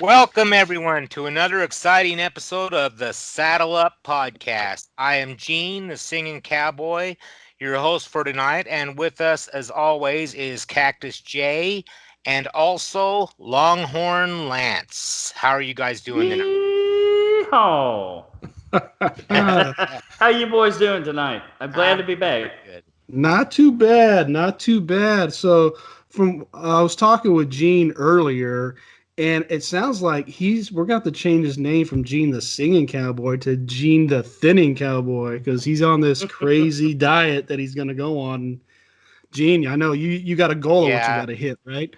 Welcome, everyone, to another exciting episode of the Saddle Up Podcast. I am Gene, the singing cowboy, your host for tonight. And with us, as always, is Cactus Jay and also Longhorn Lance. How are you guys doing tonight? Yeehaw! How you boys doing tonight? I'm glad to I'm be doing back. pretty good. Not too bad, not too bad. So from I was talking with Gene earlier, and it sounds like we're going to change his name from Gene the singing cowboy to Gene the thinning cowboy because he's on this crazy diet that he's going to go on. Gene, I know you got a goal of what you Yeah, got to hit, right?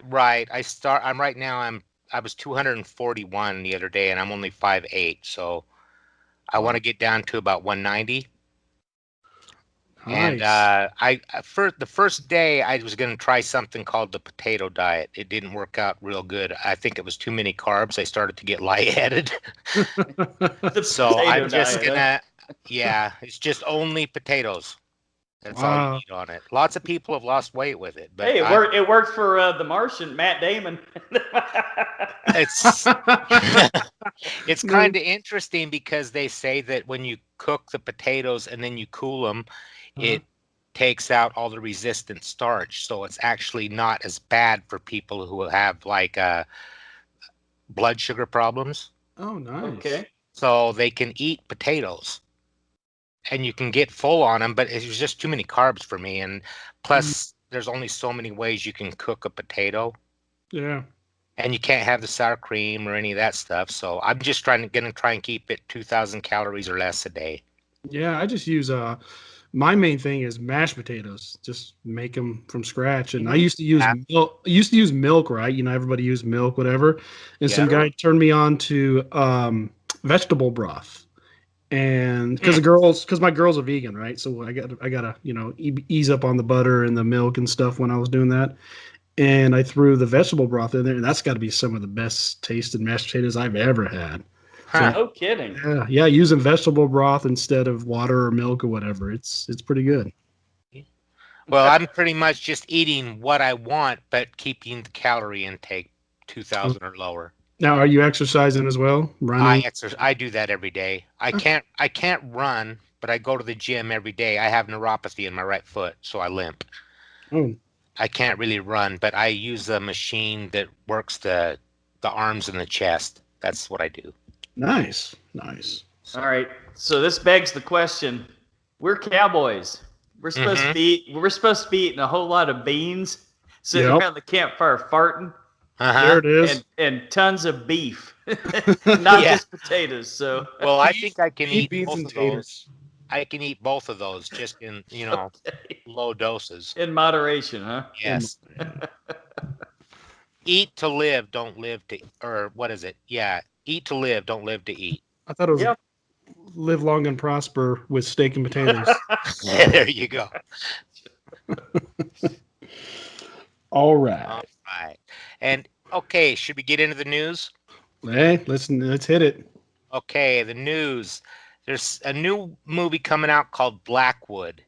right. I'm right now, I was 241 the other day, and I'm only 5'8", so I want Wow, to get down to about 190. And nice. for the first day, I was going to try something called the potato diet. It didn't work out real good. I think it was too many carbs. I started to get lightheaded. The So potato I'm just diet, huh? gonna, yeah, it's just only potatoes. That's all you Wow. eat on it. Lots of people have lost weight with it, but Hey, it worked for the Martian, Matt Damon. it's it's No. kind of interesting because they say that when you cook the potatoes and then you cool them, Uh, it takes out all the resistant starch. So it's actually not as bad for people who have like blood sugar problems. oh, nice. Okay. So they can eat potatoes and you can get full on them, but it's just too many carbs for me. And Mm, plus, there's only so many ways you can cook a potato. yeah. And you can't have the sour cream or any of that stuff. So I'm just gonna try and keep it 2,000 calories or less a day. Yeah, I just use my main thing is mashed potatoes. Just make them from scratch. And I Hmm. used to use Yeah, milk. I used to use milk, right? Everybody used milk, whatever. And some yeah. guy Sure. turned me on to vegetable broth. And Hmm. because my girl's a vegan, right? So I gotta ease up on the butter and the milk and stuff when I was doing that. And I threw the vegetable broth in there, and that's got to be some of the best tasted mashed potatoes I've ever had. So Huh. No kidding. yeah, using vegetable broth instead of water or milk or whatever. It's pretty good. Well, I'm pretty much just eating what I want, but keeping the calorie intake 2,000 or lower. Now, are you exercising as well? Running? I do that every day. I can't run, but I go to the gym every day. I have neuropathy in my right foot, so I limp. Oh, I can't really run, but I use a machine that works the arms and the chest. That's what I do. nice, nice. All So, right. So this begs the question: we're cowboys. mhm. We're supposed to be eating a whole lot of beans, sitting Yep, around the campfire farting, there Uh-huh. it is. and tons of beef, not Yeah. just potatoes. So Well, I beef, think I can beef, eat beans, both and of those. taters. I can eat both of those just in, okay. low doses. In moderation, huh? Yes. Yeah. Eat to live, don't live to, or what is it? Yeah. Eat to live, don't live to eat. I thought it was Yep. live long and prosper with steak and potatoes. There you go. All All right. right. And okay, should we get into the news? Hey, let's hit it. Okay, the news. There's a new movie coming out called Blackwood.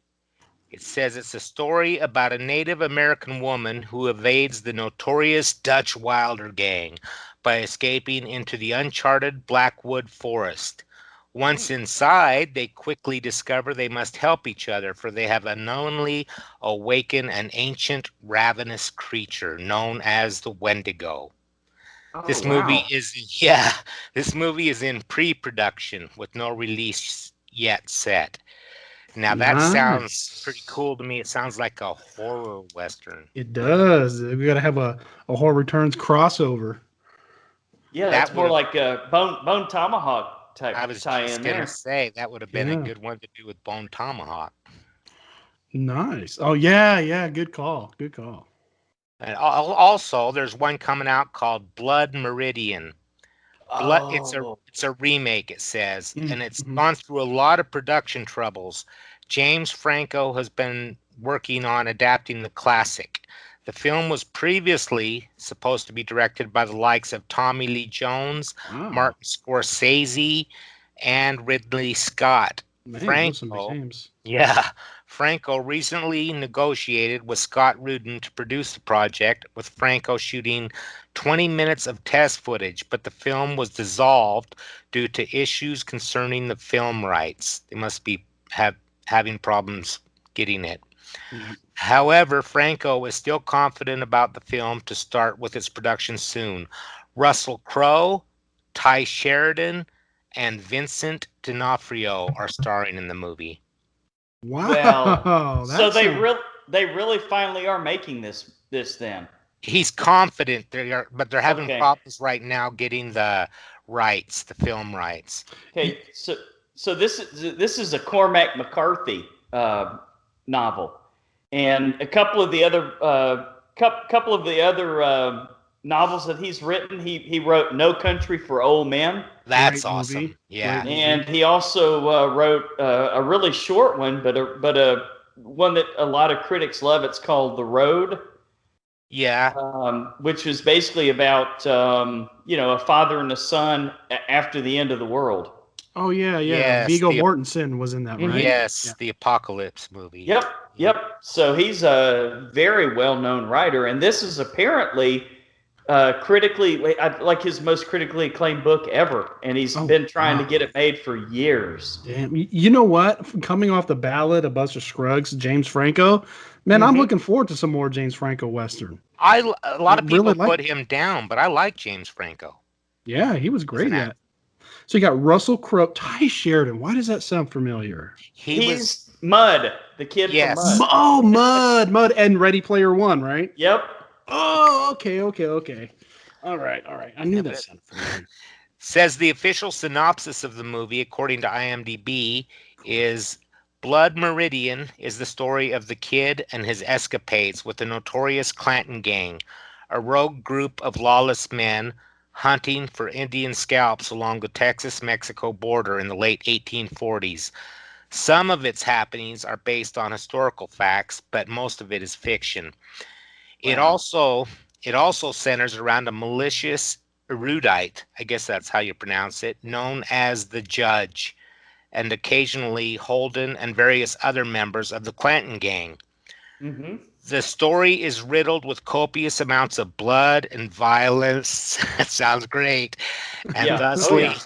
It says it's a story about a Native American woman who evades the notorious Dutch Wilder gang by escaping into the uncharted Blackwood forest. Once inside, they quickly discover they must help each other, for they have unknowingly awakened an ancient ravenous creature known as the Wendigo. Oh This movie wow. is, yeah, this movie is in pre-production with no release yet set. Now that sounds pretty Nice. cool to me. It sounds like a horror western. It does. We got to have a horror returns crossover. Yeah, That that's would more have, like a bone tomahawk I type was tie just in gonna there. say that would have been a Yeah. good one to do with Bone Tomahawk. Nice. Oh yeah, yeah. Good call. Good call. And also, there's one coming out called Blood Meridian. Blood. Oh. It's a remake. It says, and it's Mm-hmm. gone through a lot of production troubles. James Franco has been working on adapting the classic. The film was previously supposed to be directed by the likes of Tommy Lee Jones, Wow. Martin Scorsese, and Ridley Scott. Man, those are some big Franco, names. yeah, Franco recently negotiated with Scott Rudin to produce the project, with Franco shooting 20 minutes of test footage, but the film was dissolved due to issues concerning the film rights. They must be having problems getting it. Yeah. However, Franco is still confident about the film to start with its production soon. Russell Crowe, Ty Sheridan, and Vincent D'Onofrio are starring in the movie. Well, Wow, so that sounds. they really finally are making this then. He's confident they are, but they're having Okay. problems right now getting the rights, the film rights. Okay. So this is a Cormac McCarthy novel, and a couple of the other novels that he's written. He wrote No Country for Old Men, That's Great movie. awesome. Yeah. Great movie. and he also wrote a really short one, but a one that a lot of critics love. It's called The Road, Yeah. which is basically about a father and a son after the end of the world. Oh yeah, yeah. Yes. Viggo Mortensen was in that, Mm-hmm. right? Yeah. Yes, the apocalypse movie. Yep, Yep. yep. So he's a very well-known writer, and this is apparently critically like his most critically acclaimed book ever, and he's Oh been trying to wow. get it made for years. Damn. You know what? Coming off the ballad of Buster Scruggs, James Franco, man, I'm Mm-hmm. looking forward to some more James Franco Western. A I lot of really people like. put him down, but I like James Franco Yeah, he was as great an in actor. that. So you got Russell Crowe, Ty Sheridan. Why does that sound familiar? He was He's Mud, the kid from yes. Mud. Oh, Mud, and Ready Player One, right? Yep. Oh, okay. All right. I knew Yeah, that but sounded familiar. says the official synopsis of the movie, according to IMDb, is Blood Meridian is the story of the kid and his escapades with the notorious Clanton Gang, a rogue group of lawless men hunting for Indian scalps along the Texas-Mexico border in the late 1840s. Some of its happenings are based on historical facts, but most of it is fiction. It Wow. also it also centers around a malicious erudite, I guess that's how you pronounce it, known as the Judge, and occasionally Holden and various other members of the Clanton gang. Mm-hmm. The story is riddled with copious amounts of blood and violence. That sounds great. And Yeah. Oh thusly yeah.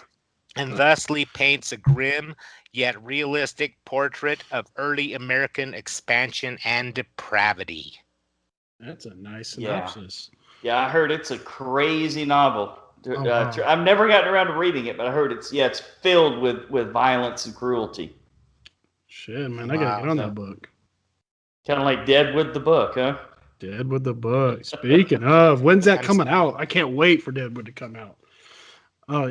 and thusly paints a grim yet realistic portrait of early American expansion and depravity. That's a nice Yeah. synopsis. Yeah. I heard it's a crazy novel. Oh wow. I've never gotten around to reading it, but I heard it's filled with violence and cruelty. Shit, man, I gotta get Wow. on So that book. kind of like Deadwood the book, huh? Deadwood the book. Speaking of, when's that I'm coming out? I can't wait for Deadwood to come out.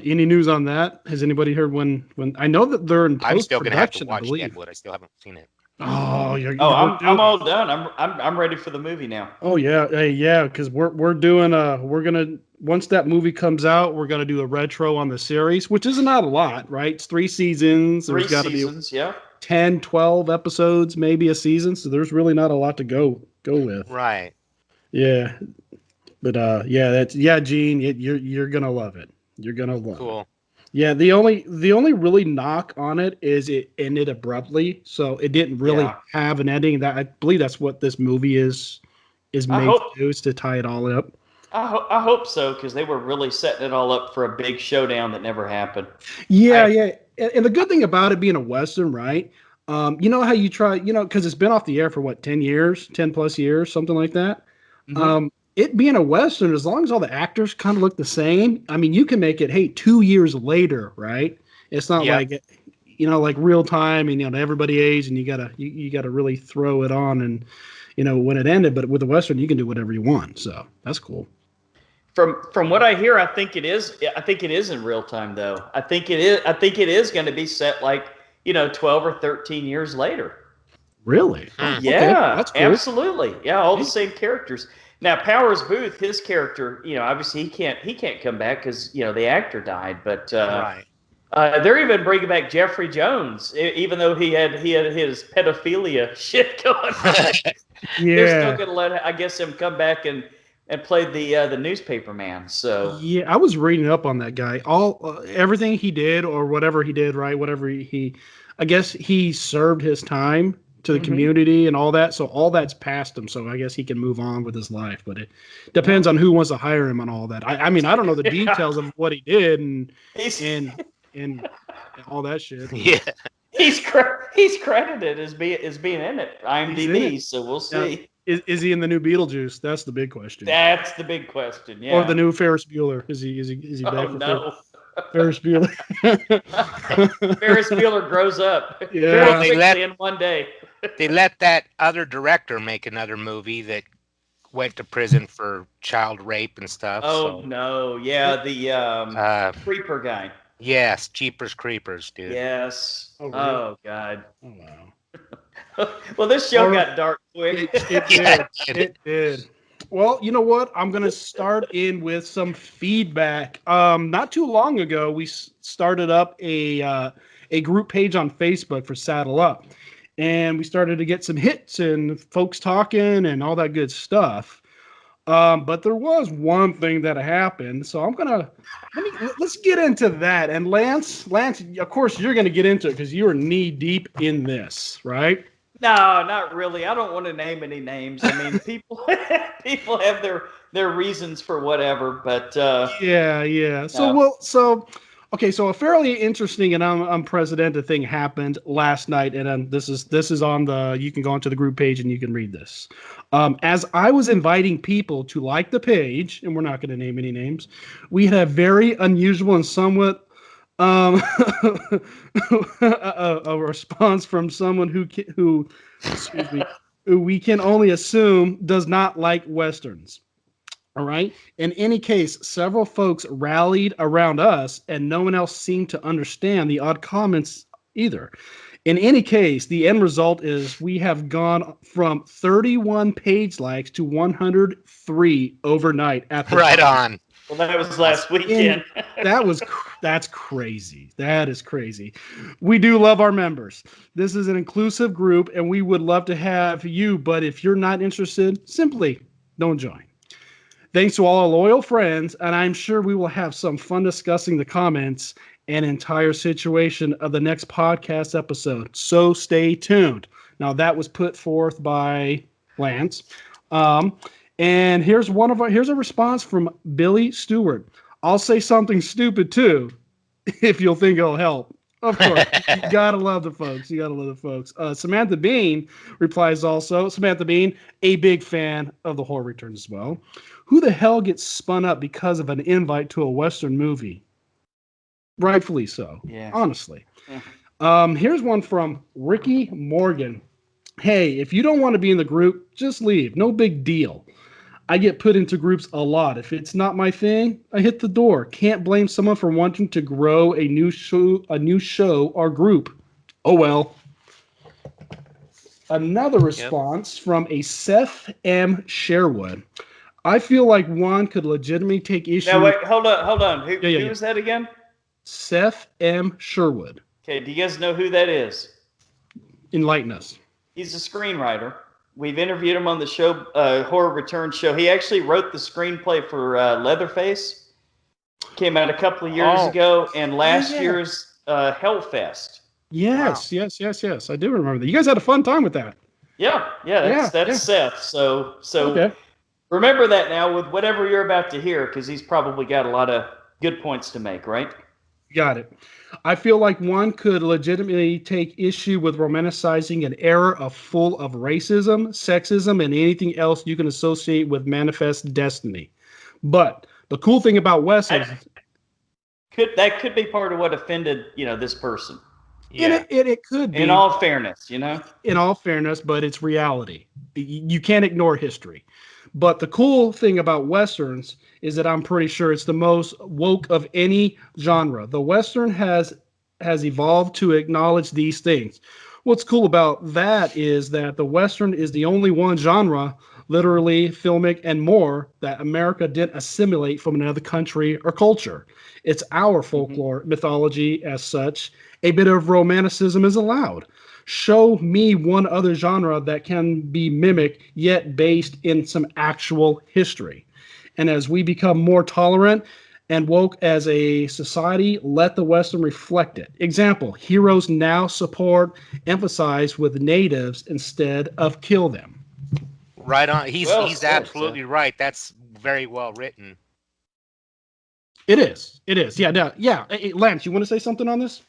Any news on that? Has anybody heard when? I know that they're in I'm post still gonna have to production, I watch believe. Deadwood. I still haven't seen it. Oh, Oh, we're I'm doing. all done. I'm ready for the movie now. Oh yeah, hey, yeah, because we're doing we're gonna once that movie comes out, we're gonna do a retro on the series, which is not a lot, right? It's 3 seasons. There's Three got to be seasons, yeah. 10, 12 episodes, maybe a season. So there's really not a lot to go with. Right. Yeah, but yeah, Gene, you're gonna love it. You're gonna love it. Cool. Yeah, the only really knock on it is it ended abruptly, so it didn't really Yeah. have an ending. That I believe that's what this movie is I made hope to do, is to tie it all up. I hope so because they were really setting it all up for a big showdown that never happened. Yeah, I yeah, and the good thing about it being a western, right? You know how you try, because it's been off the air for what, 10 years, 10 plus years, something like that. Mm-hmm. It being a western, as long as all the actors kind of look the same, I mean, you can make it, hey, 2 years later, right? It's not yep. like like real time, and everybody aged, and you gotta really throw it on, and when it ended. But with the western, you can do whatever you want, so that's cool. From what I hear, I think it is. I think it is in real time, though. I think it is. I think it is going to be set like 12 or 13 years later. Really? Oh, Hmm. okay, Yeah, that's cool. absolutely. Yeah, all the same characters. Now, Powers Booth, his character, obviously he can't come back because the actor died. But Right. they're even bringing back Jeffrey Jones, even though he had his pedophilia shit going on. They're still Yeah. going to let, I guess, him come back and play the newspaper man. So Yeah, I was reading up on that guy. All everything he did or whatever he did, right? Whatever I guess he served his time, to the community and all that. So all that's past him. So I guess he can move on with his life. But it depends on who wants to hire him and all that. I mean, I don't know the details of what he did and and all that shit. But Yeah. He's credited as being in it. he's in IMDb, it. so we'll Now, see. is he in the new Beetlejuice? That's the big question. That's the big question. Or the Yeah. new Ferris Bueller? Is he Oh back for no. Ferris Bueller? Ferris Bueller grows up Yeah. very Well, quickly in one day. they let that other director make another movie that went to prison for child rape and stuff. Oh So, no. Yeah, the uh, creeper guy. yes, Jeepers Creepers, dude. Yes. Oh, really? Oh God. Oh, wow. Well, this show All right. got dark quick. It Yeah, did. it did. It did. Well, you know what? I'm gonna start in with some feedback. Not too long ago, we started up a group page on Facebook for Saddle Up, and we started to get some hits and folks talking and all that good stuff. But there was one thing that happened, so let's get into that. And Lance, of course, you're gonna get into it because you are knee deep in this, right? No, not really. I don't want to name any names. I mean, people people have their reasons for whatever, but Yeah. no. Okay, so a fairly interesting and unprecedented thing happened last night, and this is on the. You can go onto the group page and you can read this. As I was inviting people to like the page, and we're not going to name any names, we had a very unusual and somewhat um, a response from someone excuse me, who we can only assume does not like westerns. All right. In any case, several folks rallied around us, and no one else seemed to understand the odd comments either. In any case, the end result is we have gone from 31 page likes to 103 overnight at the Right top. on. Well, that was last weekend. That's crazy. That is crazy. We do love our members. This is an inclusive group, and we would love to have you. But if you're not interested, simply don't join. Thanks to all our loyal friends, and I'm sure we will have some fun discussing the comments and entire situation of the next podcast episode. So stay tuned. Now that was put forth by Lance. And here's a response from Billy Stewart. I'll say something stupid too, if you'll think it'll help. Of course, you gotta love the folks. You gotta love the folks. Samantha Bean replies also. Samantha Bean, a big fan of the Horror Returns as well. Who the hell gets spun up because of an invite to a Western movie? Rightfully so. Yeah. Honestly. Yeah. Here's one from Ricky Morgan. Hey, if you don't want to be in the group, just leave. No big deal. I get put into groups a lot. If it's not my thing, I hit the door. Can't blame someone for wanting to grow a new show or group. Oh well. Another response from a Seth M. Sherwood. I feel like one could legitimately take issue. Now wait, hold on. Who Yeah. is that again? Seth M. Sherwood. Okay, do you guys know who that is? Enlighten us. He's a screenwriter. We've interviewed him on the show, Horror Return show. He actually wrote the screenplay for Leatherface. Came out a couple of years ago, and last year's Hellfest. Yes. I do remember that. You guys had a fun time with that. Yeah, that's Seth. So Okay. remember that now with whatever you're about to hear, because he's probably got a lot of good points to make, right? Got it. I feel like one could legitimately take issue with romanticizing an era full of racism, sexism, and anything else you can associate with Manifest Destiny. But the cool thing about Westerns, That could be part of what offended this person. Yeah. it could be. In all fairness, In all fairness, but it's reality. You can't ignore history. But the cool thing about Westerns is that I'm pretty sure it's the most woke of any genre. The Western has evolved to acknowledge these things. What's cool about that is that the Western is the only one genre, literally, filmic, and more, that America didn't assimilate from another country or culture. It's our folklore, mythology as such. A bit of romanticism is allowed. Show me one other genre that can be mimicked yet based in some actual history. And as we become more tolerant and woke as a society, let the Western reflect it. Example, heroes now support, emphasize with natives instead of kill them. Right on. Well He's said, absolutely Seth. right. That's very well written. It is. It is. Yeah. Yeah. Hey, Lance, you want to say something on this?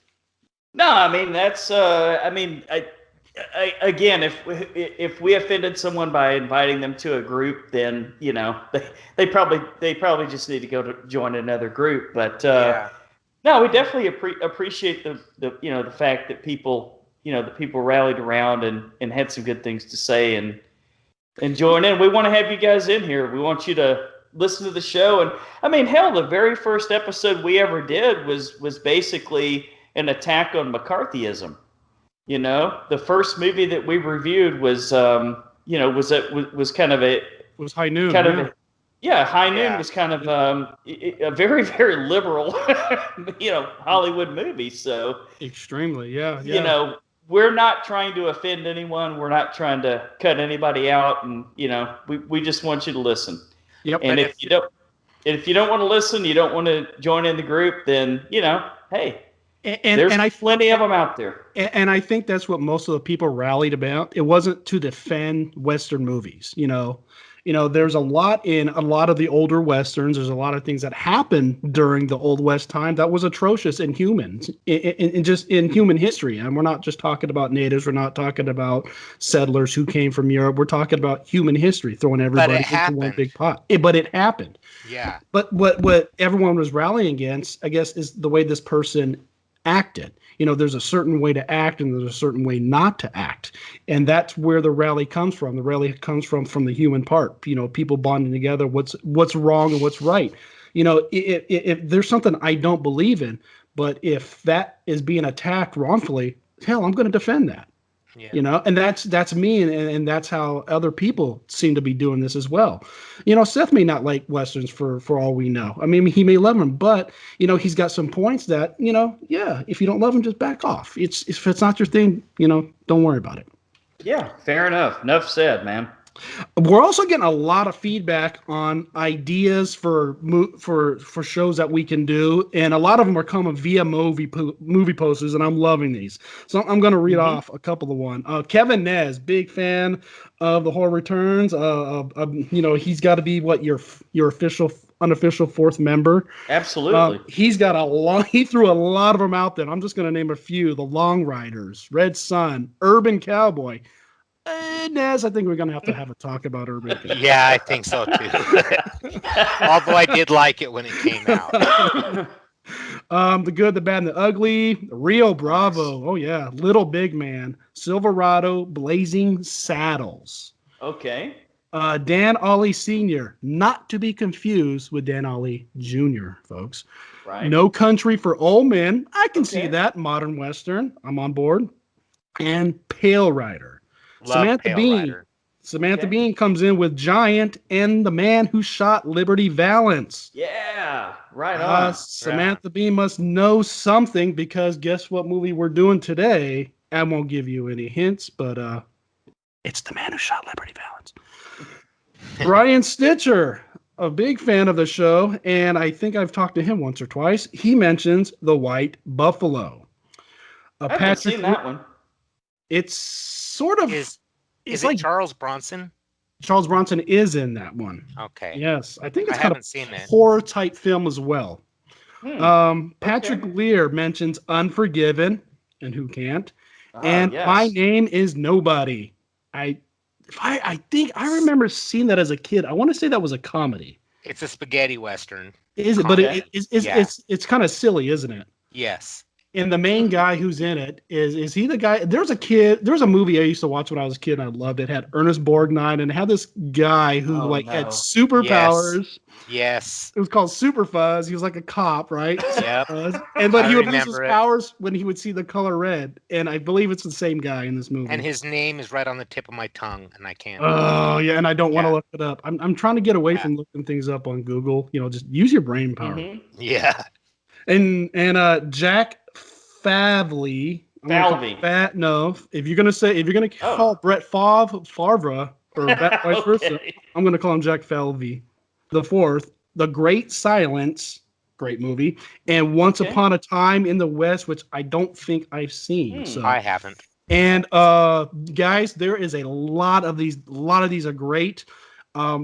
No, I mean that's. I mean, again, if we offended someone by inviting them to a group, then they probably just need to go to join another group. But Yeah. no, we definitely appreciate the fact that people rallied around and had some good things to say and join in. We want to have you guys in here. We want you to listen to the show. And I mean, hell, the very first episode we ever did was basically an attack on McCarthyism. The first movie that we reviewed was kind of a It was High Noon. kind of Yeah. a yeah, High Noon Yeah. was kind of a very very liberal Hollywood movie. So Extremely. Yeah. you Yeah. know we're not trying to offend anyone. We're not trying to cut anybody out, and we just want you to listen. Yep. And But if you don't want to listen, you don't want to join in the group, then hey, And there's and I plenty of them out there. and I think that's what most of the people rallied about. It wasn't to defend Western movies. There's a lot in a lot of the older Westerns. There's a lot of things that happened during the Old West time that was atrocious in humans, in just in human history. And we're not just talking about natives. We're not talking about settlers who came from Europe. We're talking about human history, throwing everybody into one happened. big pot. But it happened. yeah. But what everyone was rallying against, I guess, is the way this person acted. There's a certain way to act and there's a certain way not to act. And that's where the rally comes from. The rally comes from the human part, people bonding together, what's wrong and what's right. If there's something I don't believe in, but if that is being attacked wrongfully, hell, I'm going to defend that. Yeah. And that's me, and that's how other people seem to be doing this as well. Seth may not like westerns for all we know. I mean, he may love them, but he's got some points that yeah, if you don't love him, just back off. If it's not your thing, don't worry about it. Yeah, fair enough. Enough said, man. We're also getting a lot of feedback on ideas for shows that we can do, and a lot of them are coming via movie posters, and I'm loving these. So I'm going to read off a couple of one. Kevin Nez, big fan of the Horror Returns. He's got to be your official unofficial fourth member. Absolutely. He's got he threw a lot of them out there. I'm just going to name a few: the Long Riders, Red Sun, Urban Cowboy. Nez, I think we're going to have a talk about Urban Cowboy. Yeah, I think so too. Although I did like it when it came out. The Good, the Bad, and the Ugly, Rio Bravo. Nice. Oh yeah, Little Big Man, Silverado, Blazing Saddles. Okay. Dan Ollie Sr., not to be confused with Dan Ollie Jr., folks. Right. No Country for Old Men. I can see that. Modern Western. I'm on board. And Pale Rider. Love Samantha Pale Bean. Rider. Samantha Bean comes in with Giant and The Man Who Shot Liberty Valance. Yeah, right on. Samantha Bean must know something, because guess what movie we're doing today? I won't give you any hints, but it's The Man Who Shot Liberty Valance. Brian Stitcher, a big fan of the show, and I think I've talked to him once or twice. He mentions The White Buffalo. I haven't seen that one. It's sort of... Is it's it like Charles Bronson? Charles Bronson is in that one. Okay. Yes. I think it's I kind haven't of seen that. horror type film as well. Patrick Lear mentions Unforgiven, and who can't? And yes. My Name is Nobody. I think I remember seeing that as a kid. I want to say that was a comedy. It's a spaghetti western. Is it? Comedy. But it's kind of silly, isn't it? Yes. And the main guy who's in it is he the guy? There was a movie I used to watch when I was a kid and I loved it. It had Ernest Borgnine and it had this guy who had superpowers. Yes. It was called Super Fuzz. He was like a cop, right? Yep. But he would lose his powers when he would see the color red. And I believe it's the same guy in this movie. And his name is right on the tip of my tongue, and I can't. Oh yeah, and I don't want to look it up. I'm trying to get away from looking things up on Google. Just use your brain power. Mm-hmm. Yeah. And Jack Favre. If you're gonna call Brett Favre or vice versa, I'm gonna call him Jack Falvey. The fourth, The Great Silence, great movie, and Once Okay. Upon a Time in the West, which I don't think I've seen. So I haven't. and guys, there is a lot of these. A lot of these are great.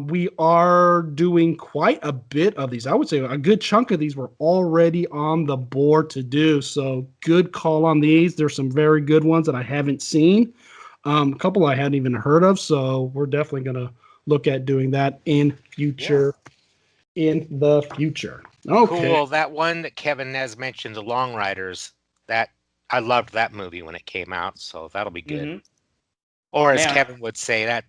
We are doing quite a bit of these. I would say a good chunk of these were already on the board to do. So good call on these. There's some very good ones that I haven't seen. A couple I hadn't even heard of. So we're definitely gonna look at doing that in future. In the future. Okay. Cool. That one that Kevin has mentioned, The Long Riders, that I loved that movie when it came out, so that'll be good. Mm-hmm. Or as Man, Kevin would say, that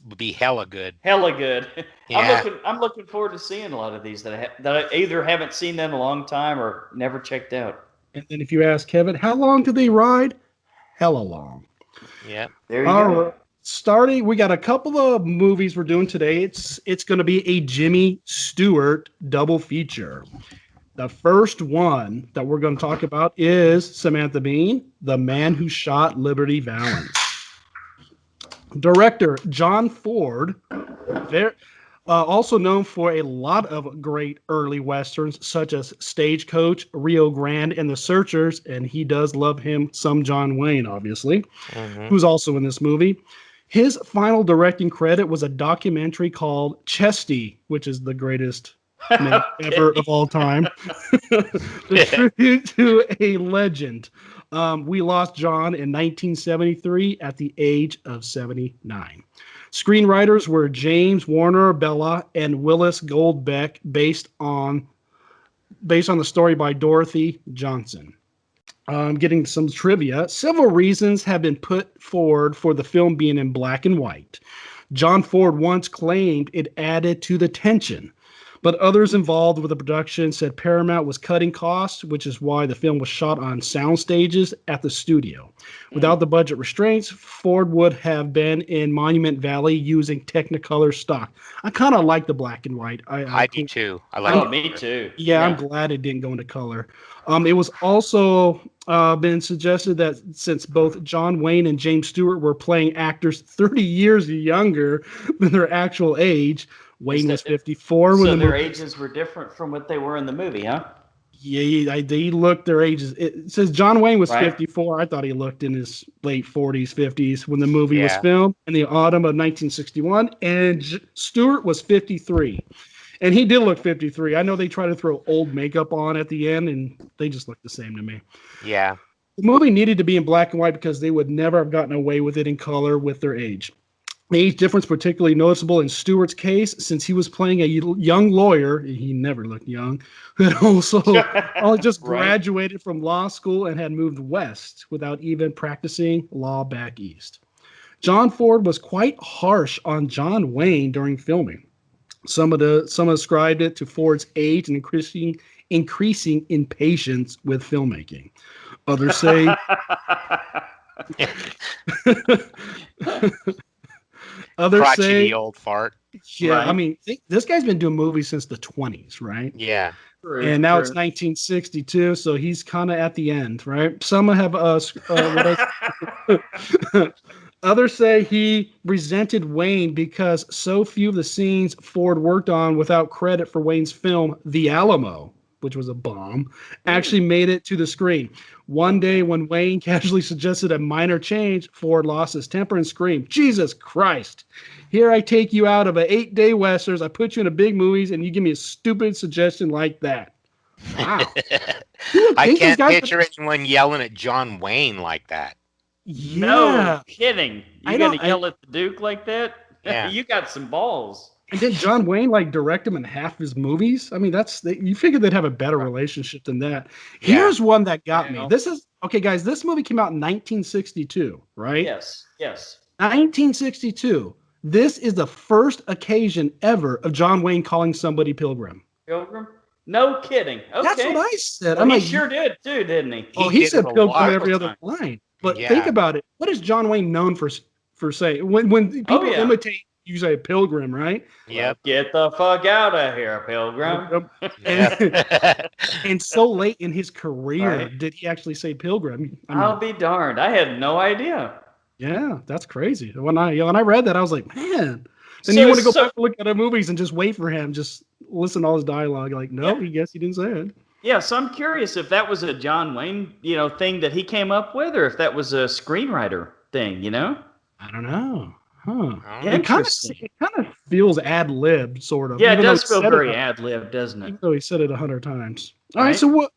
would be hella good. hella good. Yeah. I'm looking forward to seeing a lot of these that I either haven't seen in a long time or never checked out. And then if you ask Kevin, how long did they ride? Hella long. Yeah. There you All go. right. Starting, we got a couple of movies we're doing today. It's going to be a Jimmy Stewart double feature. The first one that we're going to talk about is Samantha Bean, The Man Who Shot Liberty Valance. Director John Ford, also known for a lot of great early westerns, such as Stagecoach, Rio Grande, and The Searchers, and he does love him some John Wayne, obviously, Hmm. who's also in this movie. His final directing credit was a documentary called Chesty, which is the greatest name ever of all time. The tribute to a legend. We lost John in 1973 at the age of 79. Screenwriters were James Warner Bella and Willis Goldbeck, based on the story by Dorothy Johnson. Getting some trivia. Several reasons have been put forward for the film being in black and white. John Ford once claimed it added to the tension, but others involved with the production said Paramount was cutting costs, which is why the film was shot on sound stages at the studio. Without the budget restraints, Ford would have been in Monument Valley using Technicolor stock. I kind of like the black and white. I do too. I like Oh, it. me too. Yeah, I'm glad it didn't go into color. It was also been suggested that since both John Wayne and James Stewart were playing actors 30 years younger than their actual age, Wayne was 54 when So the their movie. ages were different from what they were in the movie, huh? Yeah, they looked their ages. It says John Wayne was Right. 54. I thought he looked in his late 40s, 50s when the movie was Yeah. filmed in the autumn of 1961, and Stewart was 53. And he did look 53. I know they try to throw old makeup on at the end, and they just look the same to me. Yeah. The movie needed to be in black and white because they would never have gotten away with it in color with their age. The age difference particularly noticeable in Stewart's case, since he was playing a young lawyer. He never looked young, who had also only just Right. graduated from law school and had moved west without even practicing law back east. John Ford was quite harsh on John Wayne during filming. Some ascribed it to Ford's age and increasing impatience with filmmaking. Others say others Crotchety say old fart. yeah, Right. I mean, this guy's been doing movies since the 20s, right? Yeah. True, And now it's true. 1962, so he's kind of at the end, right? Some have others say he resented Wayne because so few of the scenes Ford worked on without credit for Wayne's film The Alamo, which was a bomb, actually made it to the screen. One day when Wayne casually suggested a minor change, Ford lost his temper and screamed, "Jesus Christ! Here I take you out of an 8-day westerns, I put you in a big movies, and you give me a stupid suggestion like that." Wow. You would I think this can't guy picture anyone yelling at John Wayne like that. No Yeah. kidding. I You know, got to yell at the Duke like that? Yeah. You got some balls. And did John Wayne like direct him in half his movies? I mean, you figure they'd have a better relationship than that. Yeah. Here's one that got me. Yeah. This is okay, guys. This movie came out in 1962, right? Yes, yes. 1962. This is the first occasion ever of John Wayne calling somebody Pilgrim. Pilgrim? No kidding. Okay. That's what I said. Well, I'm he like, sure did too, didn't he? oh, He he did said it a Pilgrim lot. every other Time. line. But Yeah. think about it. What is John Wayne known for saying? When people yeah. imitate, you say Pilgrim, right? Yep. Get the fuck out of here, Pilgrim. And, Yep. and so late in his career Right. did he actually say Pilgrim. I mean, I'll be darned. I had no idea. yeah, that's crazy. When I read that, I was like, man. Then you want to go so back and look at the movies and just wait for him, just listen to all his dialogue. Like, no, yeah. he guess he didn't say it. Yeah, so I'm curious if that was a John Wayne, thing that he came up with, or if that was a screenwriter thing. I don't know. Huh. I don't It know. kind of Interesting. it kind of feels ad libbed, sort of, Yeah, it even though he does feel said it. very ad lib, doesn't it? Even though he said it 100 times. All right. Right? So what?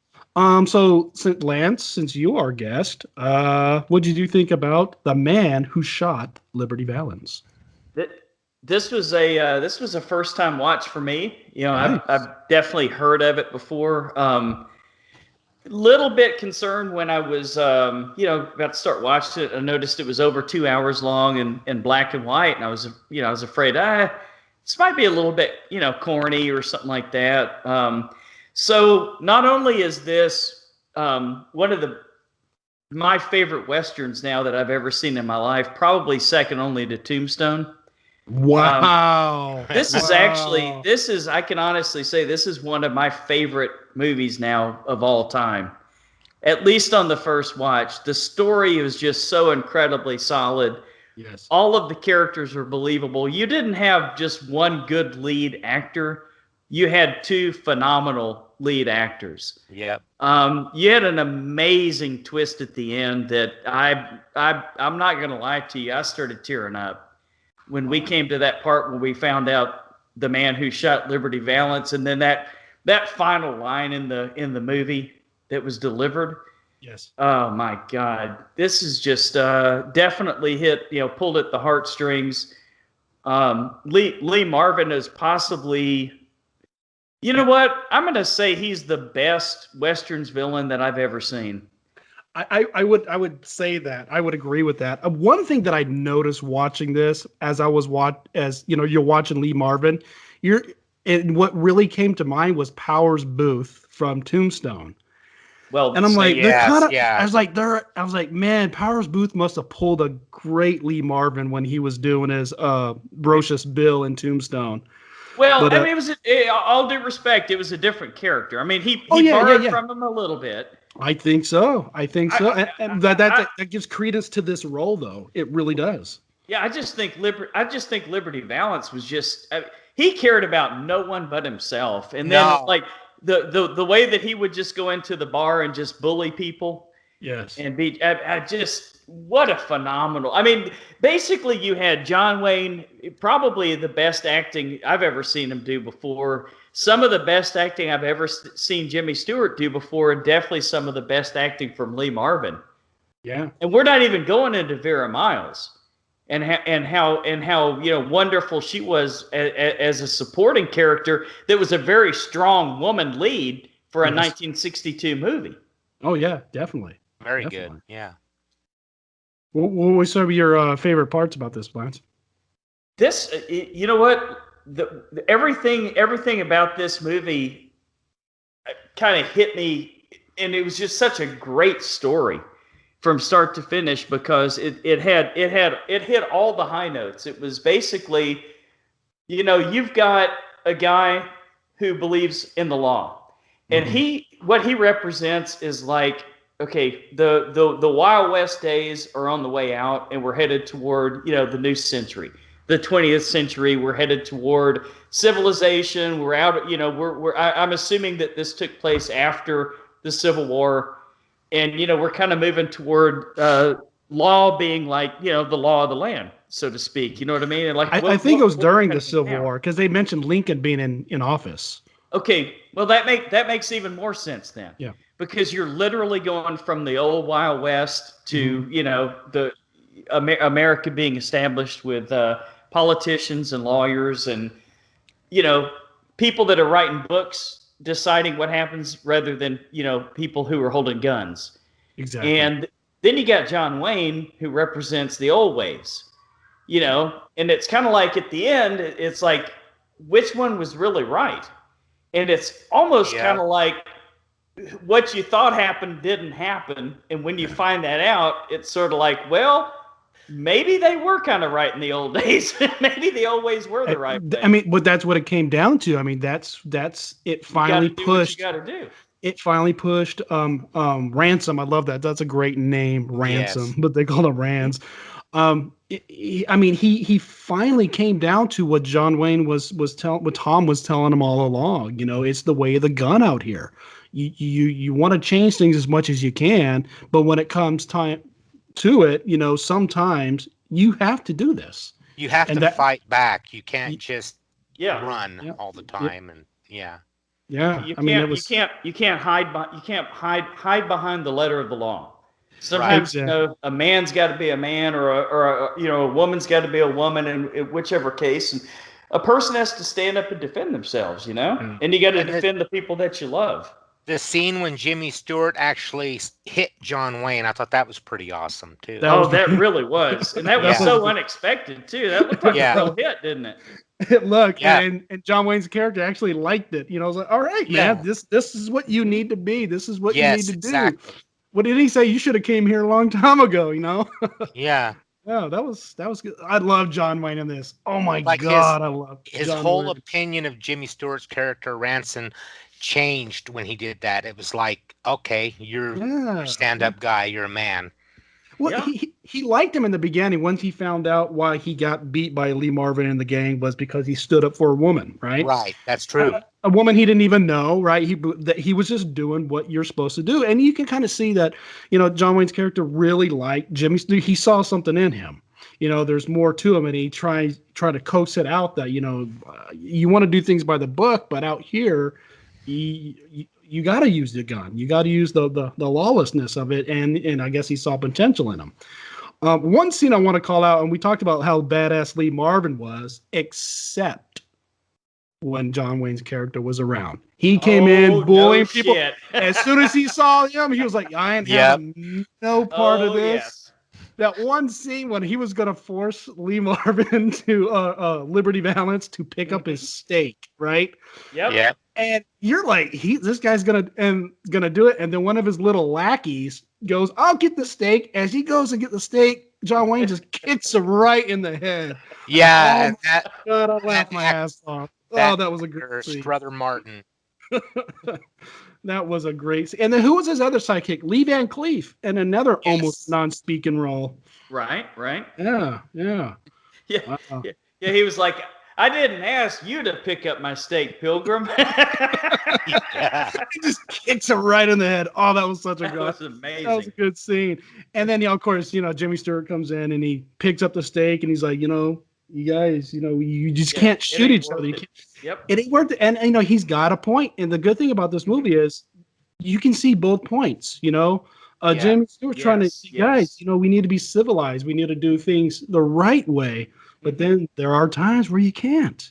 So since Lance, since you are guest, what did you think about the man who shot Liberty Valance? Th- this was a first time watch for me. Nice. I've definitely heard of it before. Little bit concerned when I was about to start watching it. I noticed it was over 2 hours long and black and white, and I was afraid this might be a little bit corny or something like that. So not only is this one of my favorite westerns now that I've ever seen in my life, probably second only to Tombstone. Wow. This is actually, I can honestly say, this is one of my favorite movies now of all time. At least on the first watch. The story is just so incredibly solid. Yes. All of the characters are believable. You didn't have just one good lead actor. You had two phenomenal lead actors. Yep. You had an amazing twist at the end that I'm not going to lie to you. I started tearing up when we came to that part when we found out the man who shot Liberty Valance, and then that final line in the movie that was delivered. Yes. Oh my God, this is just definitely pulled at the heartstrings. Lee Marvin is possibly, you know what? I'm going to say he's the best Westerns villain that I've ever seen. I would say that. I would agree with that. One thing that I noticed watching this as you're watching Lee Marvin, and what really came to mind was Powers Booth from Tombstone. Well, And I'm like, yes, I was like, man, Powers Booth must have pulled a great Lee Marvin when he was doing his Brocious Bill in Tombstone. Well, But I mean, all due respect, it was a different character. I mean, he yeah, borrowed yeah. from him a little bit. I think so. And that gives credence to this role, though. It really does. Yeah, I just think Liberty Valance was just he cared about no one but himself, and then No. like the way that he would just go into the bar and just bully people Yes. and be I just what a phenomenal. I mean, basically you had John Wayne, probably the best acting I've ever seen him do before. Some of the best acting I've ever seen Jimmy Stewart do before, and definitely some of the best acting from Lee Marvin. Yeah. And we're not even going into Vera Miles and how wonderful she was as a supporting character that was a very strong woman lead for a 1962 movie. Oh yeah, definitely. Very Definitely. good. Yeah. What were some of your favorite parts about this, Lance? This, you know what, everything about this movie kind of hit me, and it was just such a great story from start to finish because it hit all the high notes. It was basically, you've got a guy who believes in the law, and what he represents is like, okay, the Wild West days are on the way out, and we're headed toward the new century, the 20th century. We're headed toward civilization. We're out. I'm assuming that this took place after the Civil War. And, we're kind of moving toward law being like, the law of the land, so to speak. You know what I mean? And like, I think it was during the Civil War because they mentioned Lincoln being in office. Okay, well that makes even more sense then. Yeah. Because you're literally going from the old Wild West to the America being established with politicians and lawyers and people that are writing books deciding what happens rather than people who are holding guns. Exactly. And then you got John Wayne who represents the old ways, and it's kind of like at the end it's like which one was really right, and it's almost kind of like what you thought happened didn't happen, and when you find that out it's sort of like, well, maybe they were kind of right in the old days. Maybe the old ways were the right way. I mean, but that's what it came down to. I mean, that's it. Finally pushed. You got to do. It finally pushed. Ransom. I love that. That's a great name, Ransom. Yes. But they call him Rans. I mean, he finally came down to what John Wayne what Tom was telling him all along. You know, it's the way of the gun out here. You want to change things as much as you can, but when it comes time to it, you know, sometimes you have to do this, You have and to that, fight back. You can't y- just Yeah. run yeah, all the yeah, time. And yeah, yeah. You I mean, it can't you was can't you can't hide behind the letter of the law. right. Sometimes, exactly. a man's got to be a man, or a woman's got to be a woman, in whichever case, and a person has to stand up and defend themselves, Yeah. and you got to And defend the people that you love. the scene when Jimmy Stewart actually hit John Wayne, I thought that was pretty awesome too. That Oh, was that really was, and that was that Yeah, was so unexpected too. That looked like a yeah, real hit, didn't it? look, yeah, and John Wayne's character actually liked it. You know, I was like, all right, man, yeah. this is what you need to be. This is what you need Yes, to do. exactly. What did he say? You should have came here a long time ago. You know. Yeah, No, that was good. I love John Wayne in this. Oh my like his God, I love his John whole Wayne. opinion of Jimmy Stewart's character Ranson changed when he did that. It was like, okay, you're a Yeah, yeah. stand-up guy, you're a man. Well, Yeah. he liked him in the beginning. Once he found out why he got beat by Lee Marvin and the gang was because he stood up for a woman, right? Right, that's true. A woman he didn't even know, right? That he was just doing what you're supposed to do, and you can kind of see that. You know, John Wayne's character really liked Jimmy. He saw something in him. You know, there's more to him, and he try to coax it out that you want to do things by the book, but out here, you got to use the gun. You got to use the lawlessness of it, and I guess he saw potential in him. One scene I want to call out, and we talked about how badass Lee Marvin was, except when John Wayne's character was around. He came in Oh no bullying people. shit. As soon as he saw him, he was like, I ain't Yep. having no part of Oh this. yes. That one scene when he was going to force Lee Marvin to Liberty Valance to pick up his Hmm. steak, right? Yep. Yep. And you're like, this guy's gonna do it. And then one of his little lackeys goes, I'll get the steak. As he goes to get the steak, John Wayne just kicks him right in the head. Yeah, Oh and my God, I that laughed my act ass off. Oh, that that was a great actor, scene. Struther Martin. That was a great scene. And then who was his other sidekick? Lee Van Cleef, in another almost Yes. non-speaking role. Right. Right. Yeah, yeah. Yeah. Wow. Yeah. Yeah. He was like, I didn't ask you to pick up my steak, Pilgrim. Yeah. He just kicks him right in the head. Oh, that was such a That good. was That was a amazing. good scene. And then, of course, Jimmy Stewart comes in and he picks up the steak and he's like, you guys, you just Yeah. can't It shoot ain't each other. worth You it. can't, Yep. it ain't worth it. And he's got a point. And the good thing about this Mhm. movie is you can see both points. Yeah. Jimmy Stewart trying to, Yes. guys, Yes. we need to be civilized. We need to do things the right way. But Hmm. then there are times where you can't.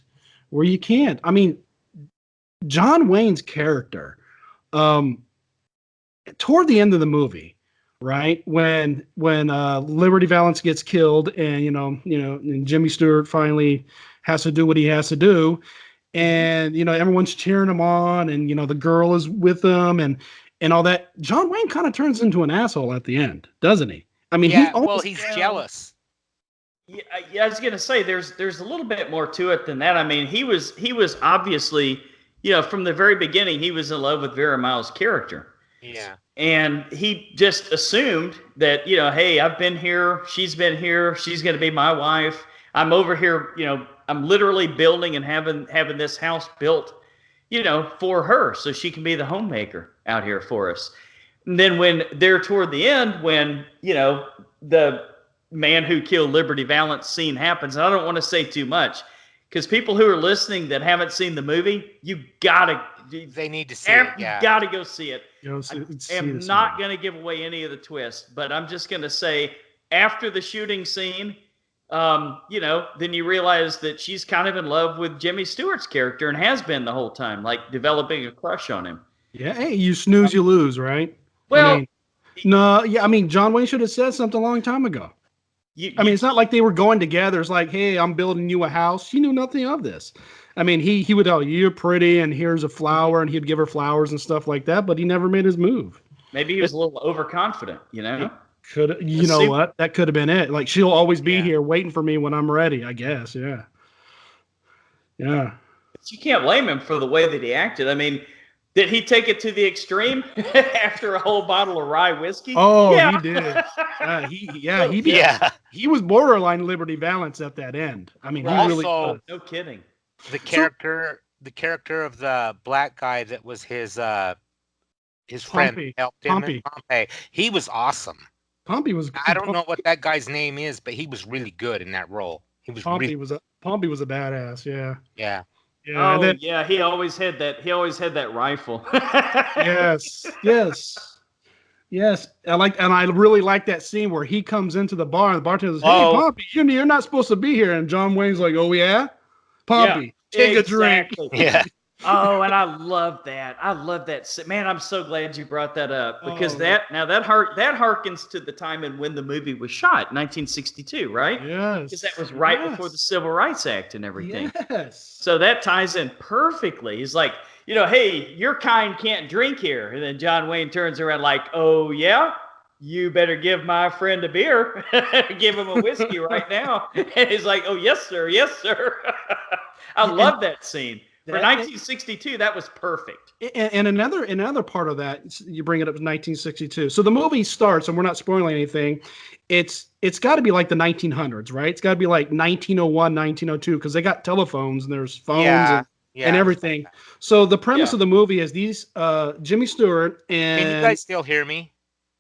I mean, John Wayne's character. Um, Toward the end of the movie, right when Liberty Valance gets killed, and and Jimmy Stewart finally has to do what he has to do, Hmm. and everyone's cheering him on, and the girl is with him, and all that. John Wayne kind of turns into an asshole at the end, doesn't he? I mean, he Yeah. Well, almost he's Well, jealous. yeah, I was gonna say there's a little bit more to it than that. I mean, he was obviously, from the very beginning, he was in love with Vera Miles' character. Yeah. And he just assumed that, hey, I've been here, she's been here, she's going to be my wife. I'm over here, I'm literally building and having this house built, for her, so she can be the homemaker out here for us. And then when they're toward the end, when the man who killed Liberty Valance scene happens, and I don't want to say too much, because people who are listening that haven't seen the movie, They need to see it. you Yeah. gotta go see it. I see am this not movie. going to give away any of the twists, but I'm just going to say after the shooting scene, then you realize that she's kind of in love with Jimmy Stewart's character and has been the whole time, like developing a crush on him. Yeah, hey, you snooze, you lose, right? I Well, mean, no, yeah, I mean, John Wayne should have said something a long time ago. you, I mean, you it's not like they were going together. It's like, hey, I'm building you a house. She knew nothing of this. I mean, he would tell you, you're pretty, and here's a flower, and he'd give her flowers and stuff like that, but he never made his move. maybe he It, was a little overconfident, it could, you know Assume, what? That could have been it. Like, she'll always be Yeah. here waiting for me when I'm ready, I guess. Yeah. Yeah. you can't blame him for the way that he acted. I mean, Did he take it to the extreme after a whole bottle of rye whiskey? Oh, Yeah. he did. No He kidding. Yeah. he was borderline Liberty Valance at that end. I mean, he Right. really Also, was. No kidding. So the character of the black guy that was his friend Pompey, helped him in Pompey, Pompeii. He was awesome. Pompey was I don't know what that guy's name is, but he was really good in that role. He was really Pompey was a badass. Yeah, yeah. yeah, and Oh then yeah, he always had that. He always had that rifle. yes. And I really like that scene where he comes into the bar and the bartender says, "Hey, Oh, Pompey, you're not supposed to be here." And John Wayne's like, "Oh yeah, Yeah, Pompey, take a drink." exactly. yeah. Oh, and I love that. I love that. Man, I'm so glad you brought that up because Oh that harkens to the time and when the movie was shot, 1962, right? Because that yes, was right before the Civil Rights Act and everything. yes. So that ties in perfectly. He's like, hey, your kind can't drink here. And then John Wayne turns around like, oh, yeah? You better give my friend a beer. Give him a whiskey right now. And he's like, oh, yes, sir. Yes, sir. I Yeah, and love that scene. For that 1962, that was perfect. and another part of that, you bring it up to 1962. So the movie starts, and we're not spoiling anything. It's got to be like the 1900s, right? It's got to be like 1901, 1902, because they got telephones and there's phones Yeah. and Yeah. everything. So the premise Yeah. of the movie is these Jimmy Stewart Can you and guys still hear me?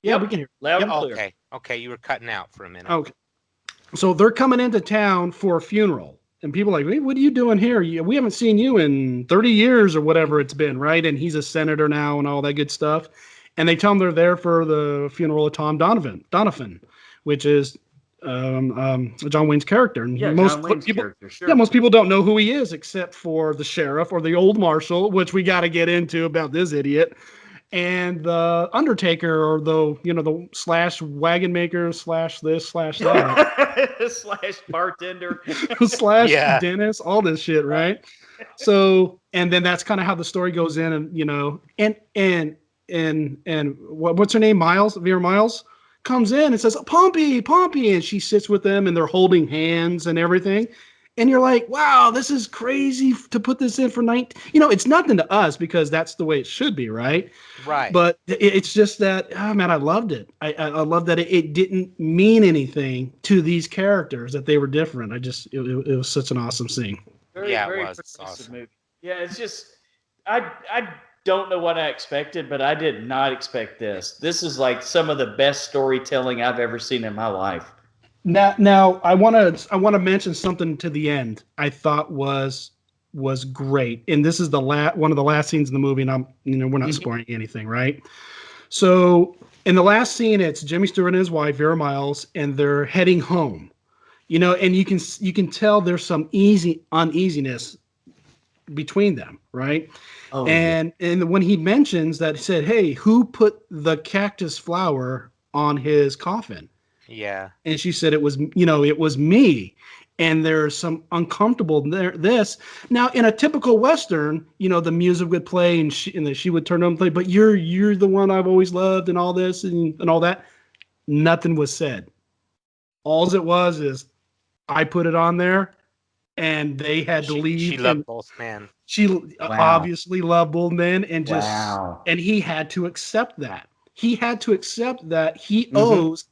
yeah, Yep. we can hear. Loud Yep. and clear. Okay. Okay, you were cutting out for a minute. Okay. So they're coming into town for a funeral. And people are like, hey, what are you doing here? We haven't seen you in 30 years or whatever it's been, right? And he's a senator now and all that good stuff. And they tell him they're there for the funeral of Tom Donovan, which is John Wayne's character. And Yeah, most John Wayne's people, character, sure. yeah, most people don't know who he is except for the sheriff or the old marshal, which we got to get into about this idiot. And the Undertaker, or the slash wagon maker slash this slash that Slash bartender. slash Yeah. dentist, all this shit, right? So, and then that's kind of how the story goes in, and what's her name? Vera Miles comes in and says, Pompey, Pompey, and she sits with them and they're holding hands and everything. And you're like, wow, this is crazy to put this in for 19. It's nothing to us because that's the way it should be, right? Right. But it's just that, oh man, I loved it. I love that it didn't mean anything to these characters, that they were different. It was such an awesome scene. Very, Yeah, it very was. It's progressive awesome. movie. Yeah, it's just I don't know what I expected, but I did not expect this. This is like some of the best storytelling I've ever seen in my life. Now I want to mention something to the end. I thought was great, and this is one of the last scenes in the movie, and we're not spoiling anything, right? So in the last scene, it's Jimmy Stewart and his wife Vera Miles, and they're heading home. And you can tell there's some uneasiness between them, right? Oh, and when he mentions that, he said, "Hey, who put the cactus flower on his coffin?" Yeah. And she said it was me. And there's some uncomfortable there. This now in a typical Western, the music would play and she would turn on and play, but you're the one I've always loved and all this and all that. Nothing was said. All it was is I put it on there and they had to leave. She loved both men. She wow. obviously loved both men and Wow. and he had to accept that. He had to accept that he owes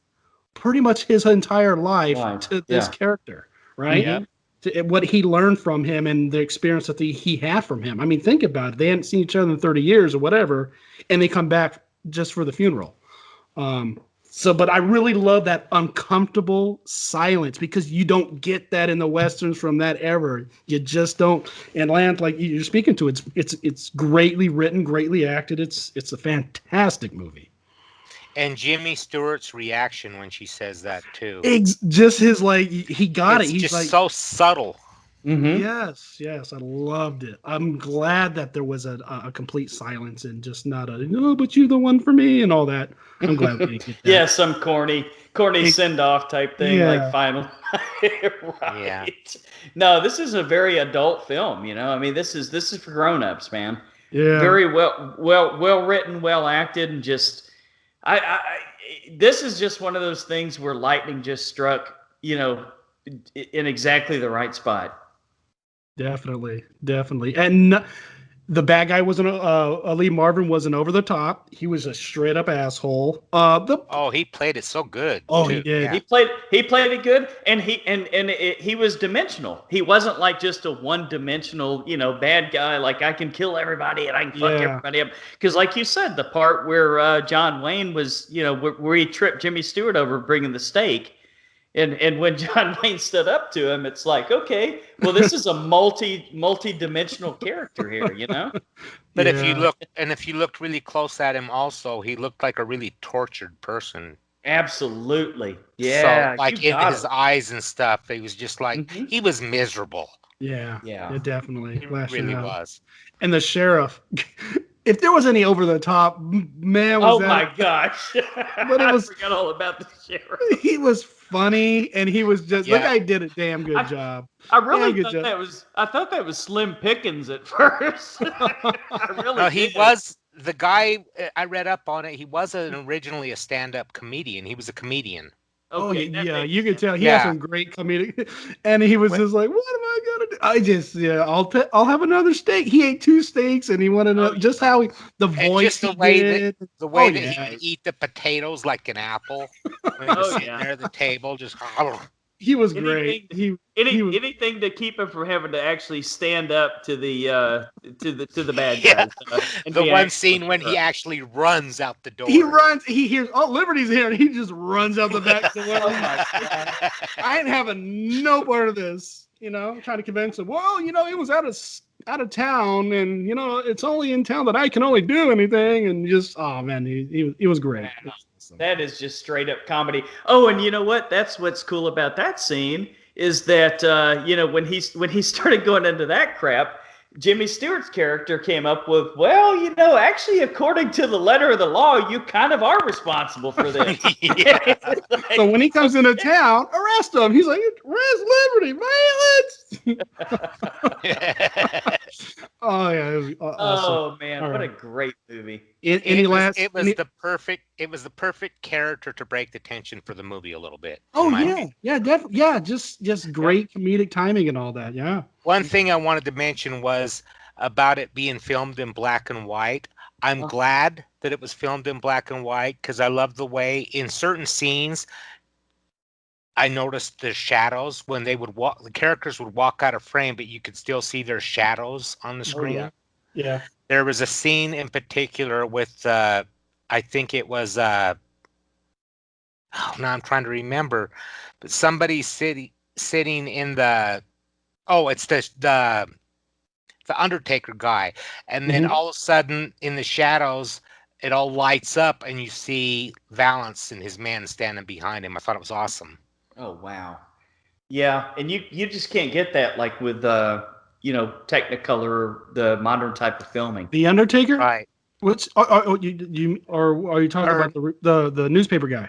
pretty much his entire life to this character, right? Yep. To what he learned from him and the experience that he had from him. I mean, think about it. They hadn't seen each other in 30 years or whatever, and they come back just for the funeral. But I really love that uncomfortable silence because you don't get that in the Westerns from that era. You just don't. And Lance, like you're speaking to, it's greatly written, greatly acted. It's a fantastic movie. And Jimmy Stewart's reaction when she says that too. Just his he got It's it. He's just like, so subtle. yes, I loved it. I'm glad that there was a complete silence and just not no, but you're the one for me and all that. I'm glad we didn't get that. Yeah, some corny send off type thing, like final. Right. Yeah. No, this is a very adult film. I mean, this is for grown-ups, man. Yeah. Very well written, well acted, and just I this is just one of those things where lightning just struck, in exactly the right spot. Definitely. And The bad guy wasn't Lee Marvin wasn't over the top. He was a straight up asshole. The Oh, he played it so good Oh, he too. did. Yeah. He played it good, and he was dimensional. He wasn't like just a one dimensional, bad guy. Like I can kill everybody and I can fuck Yeah. everybody up. Because like you said, the part where John Wayne was, where he tripped Jimmy Stewart over bringing the steak. And when John Wayne stood up to him, it's like, okay, well, this is a multi-dimensional character here, But Yeah. if you looked really close at him, also he looked like a really tortured person. Absolutely. So, Yeah, you like in got his it. eyes and stuff, he was just like Hmm. he was miserable. Yeah. Yeah. Yeah, definitely. He Lashing really out. was. And the sheriff, if there was any over the top, man, was Oh that. my gosh. But it I was, forgot all about the sheriff. he was funny, and he was just, the Yeah. guy did a damn good I job. I Damn really good thought job. that was Slim Pickens at first. I really No, he did. was the guy. I read up on it. He wasn't originally a stand-up comedian. He was a comedian. Oh Okay, that yeah, makes you could tell he has Yeah. some great comedic, and he was Wh- just like, "What am I gonna do?" I'll have another steak. He ate two steaks, and he wanted Oh to, just yeah. how the And voice just he did. the Oh way that he yeah, would eat the potatoes like an apple when he was Oh sitting yeah. there at the table, just he was great. Anything He was. anything to keep him from having to actually stand up to the bad yeah. guys and The be an one actual scene when he hero. actually runs out the He door. runs. He hears, "Oh, Liberty's here," and he just runs out the back door. Oh my god. I ain't having no part of this. Trying to convince him. Well, it was out of town, and it's only in town that I can only do anything. And just, oh man, he was great. It was awesome. That is just straight up comedy. Oh, and you know what? That's what's cool about that scene is that when he started going into that crap, Jimmy Stewart's character came up with, well, actually, according to the letter of the law, you kind of are responsible for this. yeah. So Like, when he comes into town, arrest him. He's like, "Arrest Liberty, violence!" Oh yeah, it was awesome. oh man, All what a right. great movie. Any last? It was the perfect character to break the tension for the movie a little bit, in Oh my yeah, opinion. yeah, definitely. Yeah, just great comedic timing and all that. Yeah. One thing I wanted to mention was about it being filmed in black and white. I'm Uh, glad that it was filmed in black and white because I love the way in certain scenes I noticed the shadows when they would walk, the characters would walk out of frame, but you could still see their shadows on the oh yeah. screen. Yeah. There was a scene in particular with, I think it was, oh, now I'm trying to remember, but somebody sitting in it's the Undertaker guy, and then Hmm. all of a sudden in the shadows, it all lights up, and you see Valance and his man standing behind him. I thought it was awesome. Oh wow. Yeah, and you just can't get that like with Technicolor, the modern type of filming. The Undertaker. Right. What's or are you talking Or about the newspaper guy?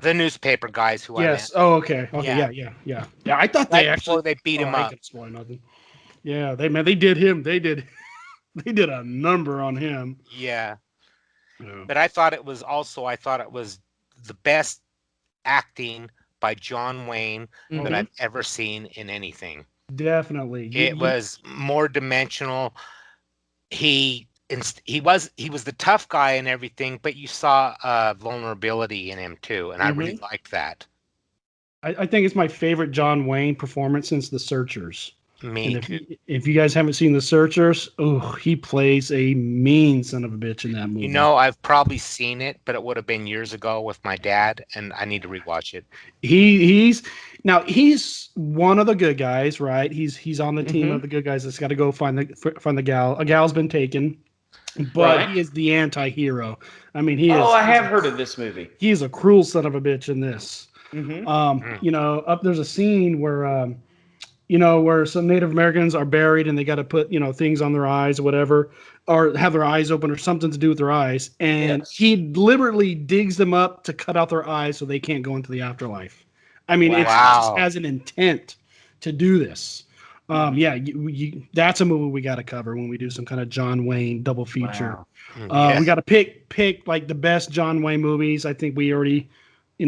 the newspaper guys who I meant. Yes. Oh, okay. Okay. Yeah. Yeah. I thought they Right actually. before they beat Oh, him I ain't up. gonna spoil nothing. Yeah, they did him. They did they did a number on him. Yeah. Yeah. But I thought it was the best acting by John Wayne that Hmm. I've ever seen in anything. Definitely. It was more dimensional. He was the tough guy and everything, but you saw vulnerability in him too, and I really Mhm. liked that. I think it's my favorite John Wayne performance since The Searchers. And Me too. if you guys haven't seen The Searchers, oh, he plays a mean son of a bitch in that You movie. know, I've probably seen it, but it would have been years ago with my dad, and I need to rewatch it. He's now he's one of the good guys, right? He's on the team of Hmm. the good guys that's got to go find the gal. A gal's been taken, but Right. he is the anti-hero. I mean, he Oh, is I have heard of this movie. he's a cruel son of a bitch in this. Hmm. Mm. Up there's a scene where where some Native Americans are buried and they got to put, things on their eyes or whatever, or have their eyes open or something to do with their eyes. And Yes. he deliberately digs them up to cut out their eyes so they can't go into the afterlife. I mean, it's he Wow. just Wow. has an intent to do this. Mhm. Yeah, that's a movie we got to cover when we do some kind of John Wayne double feature. Wow. Yeah. We got to pick like the best John Wayne movies. I think we already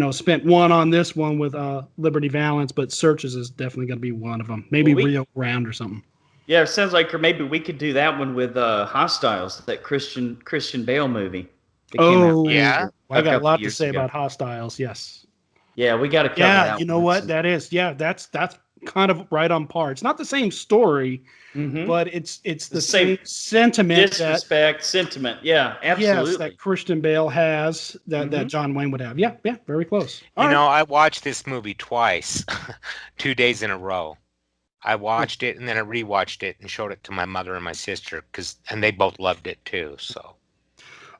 spent one on this one with Liberty Valance, but Searches is definitely going to be one of them. Maybe Well, we Rio Grande or something. Yeah, it sounds like, or maybe we could do that one with Hostiles, that Christian Bale movie that came out last Yeah. Oh, year, I a got a couple lot to years say ago. about Hostiles. Yes. Yeah, we got to cover Yeah, that you know one. what that is. Yeah, that's kind of right on par. It's not the same story, Mm-hmm. but it's The the same same sentiment that disrespect sentiment. Yeah, yes, that absolutely. Christian Bale has that Mm-hmm. John Wayne would have. Yeah, yeah, very close. All You right. know, I watched this movie twice, 2 days in a row. I watched it and then I rewatched it and showed it to my mother and my sister and they both loved it too. So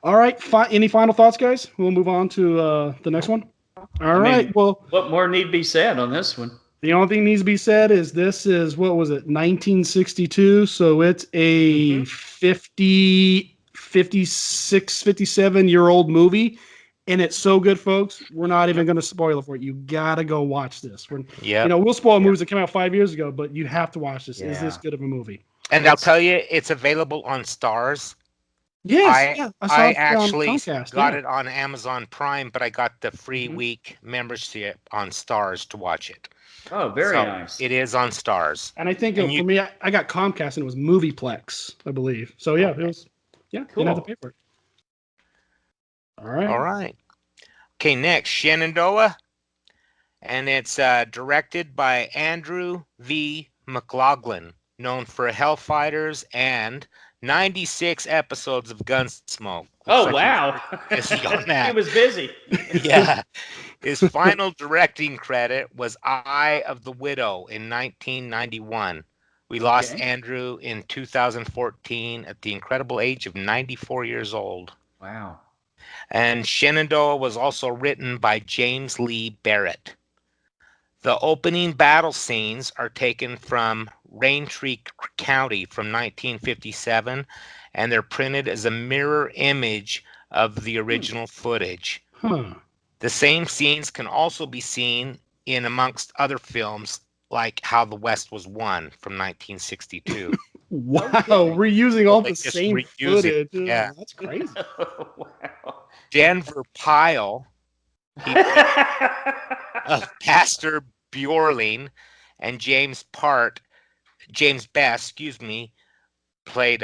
All right. Any final thoughts, guys? We'll move on to the next one. All I right. mean, Well, what more need be said on this one? the only thing needs to be said is this is what was it, 1962? So it's a Mm-hmm. 50, 56, 57-year-old movie. And it's so good, folks. We're not even going to spoil it for you. You got to go watch this. yep. We'll spoil Yeah. movies that came out 5 years ago, but you have to watch this. Is this Yeah. good of a movie? And I'll It's tell you, it's available on Stars. Yes. I Yeah. I saw I it on actually Comcast. got Yeah. it on Amazon Prime, but I got the free Mhm. week membership on Stars to watch it. Oh, very So nice. it is on Stars. And I think And for you me, I got Comcast and it was Movieplex, I believe. So yeah, it okay. was, yeah, didn't have to Cool. pay for it. All right. All right. Okay, next, Shenandoah, and it's directed by Andrew V. McLaughlin, known for Hellfighters and 96 episodes of Gunsmoke. Looks Oh, like he was wow. pretty busy on He that. was busy. Yeah. His final directing credit was Eye of the Widow in 1991. We lost Okay. Andrew in 2014 at the incredible age of 94 years old. Wow. And Shenandoah was also written by James Lee Barrett. The opening battle scenes are taken from Raintree County from 1957, and they're printed as a mirror image of the Hmm. original footage. Huh. The same scenes can also be seen in amongst other films like How the West Was Won from 1962. Wow, Okay. we're using So all they the just same reuse it. footage. Yeah. That's crazy. Wow. Denver Pyle, he played Pastor Bjorling, and James Best, excuse me, played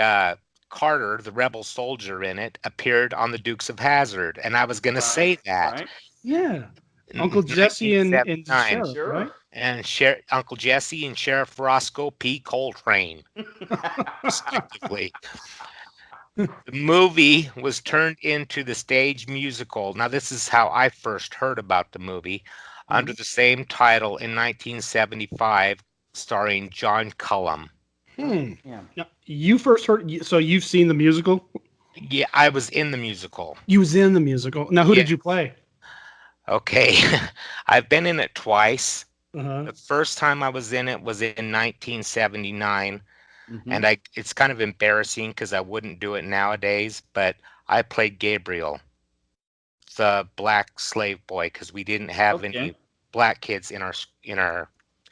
Carter, the rebel soldier in it, appeared on the Dukes of Hazzard. And I was going to Right. say that. Right. Yeah. In Uncle Jesse and 1979. Sheriff, right? Sure. And Uncle Jesse and Sheriff Roscoe P. Coltrane, respectively. The movie was turned into the stage musical. Now, this is how I first heard about the movie under Mhm. the same title in 1975, starring John Cullum. Oh, Hmm. yeah. Now, you first heard, so you've seen the musical? Yeah, I was in the musical. You was in the musical. Now, who Yeah. did you play? Okay. I've been in it twice. Uh-huh. The first time I was in it was in 1979, Mm-hmm. and it's kind of embarrassing because I wouldn't do it nowadays, but I played Gabriel, the black slave boy, because we didn't have Okay. any black kids in our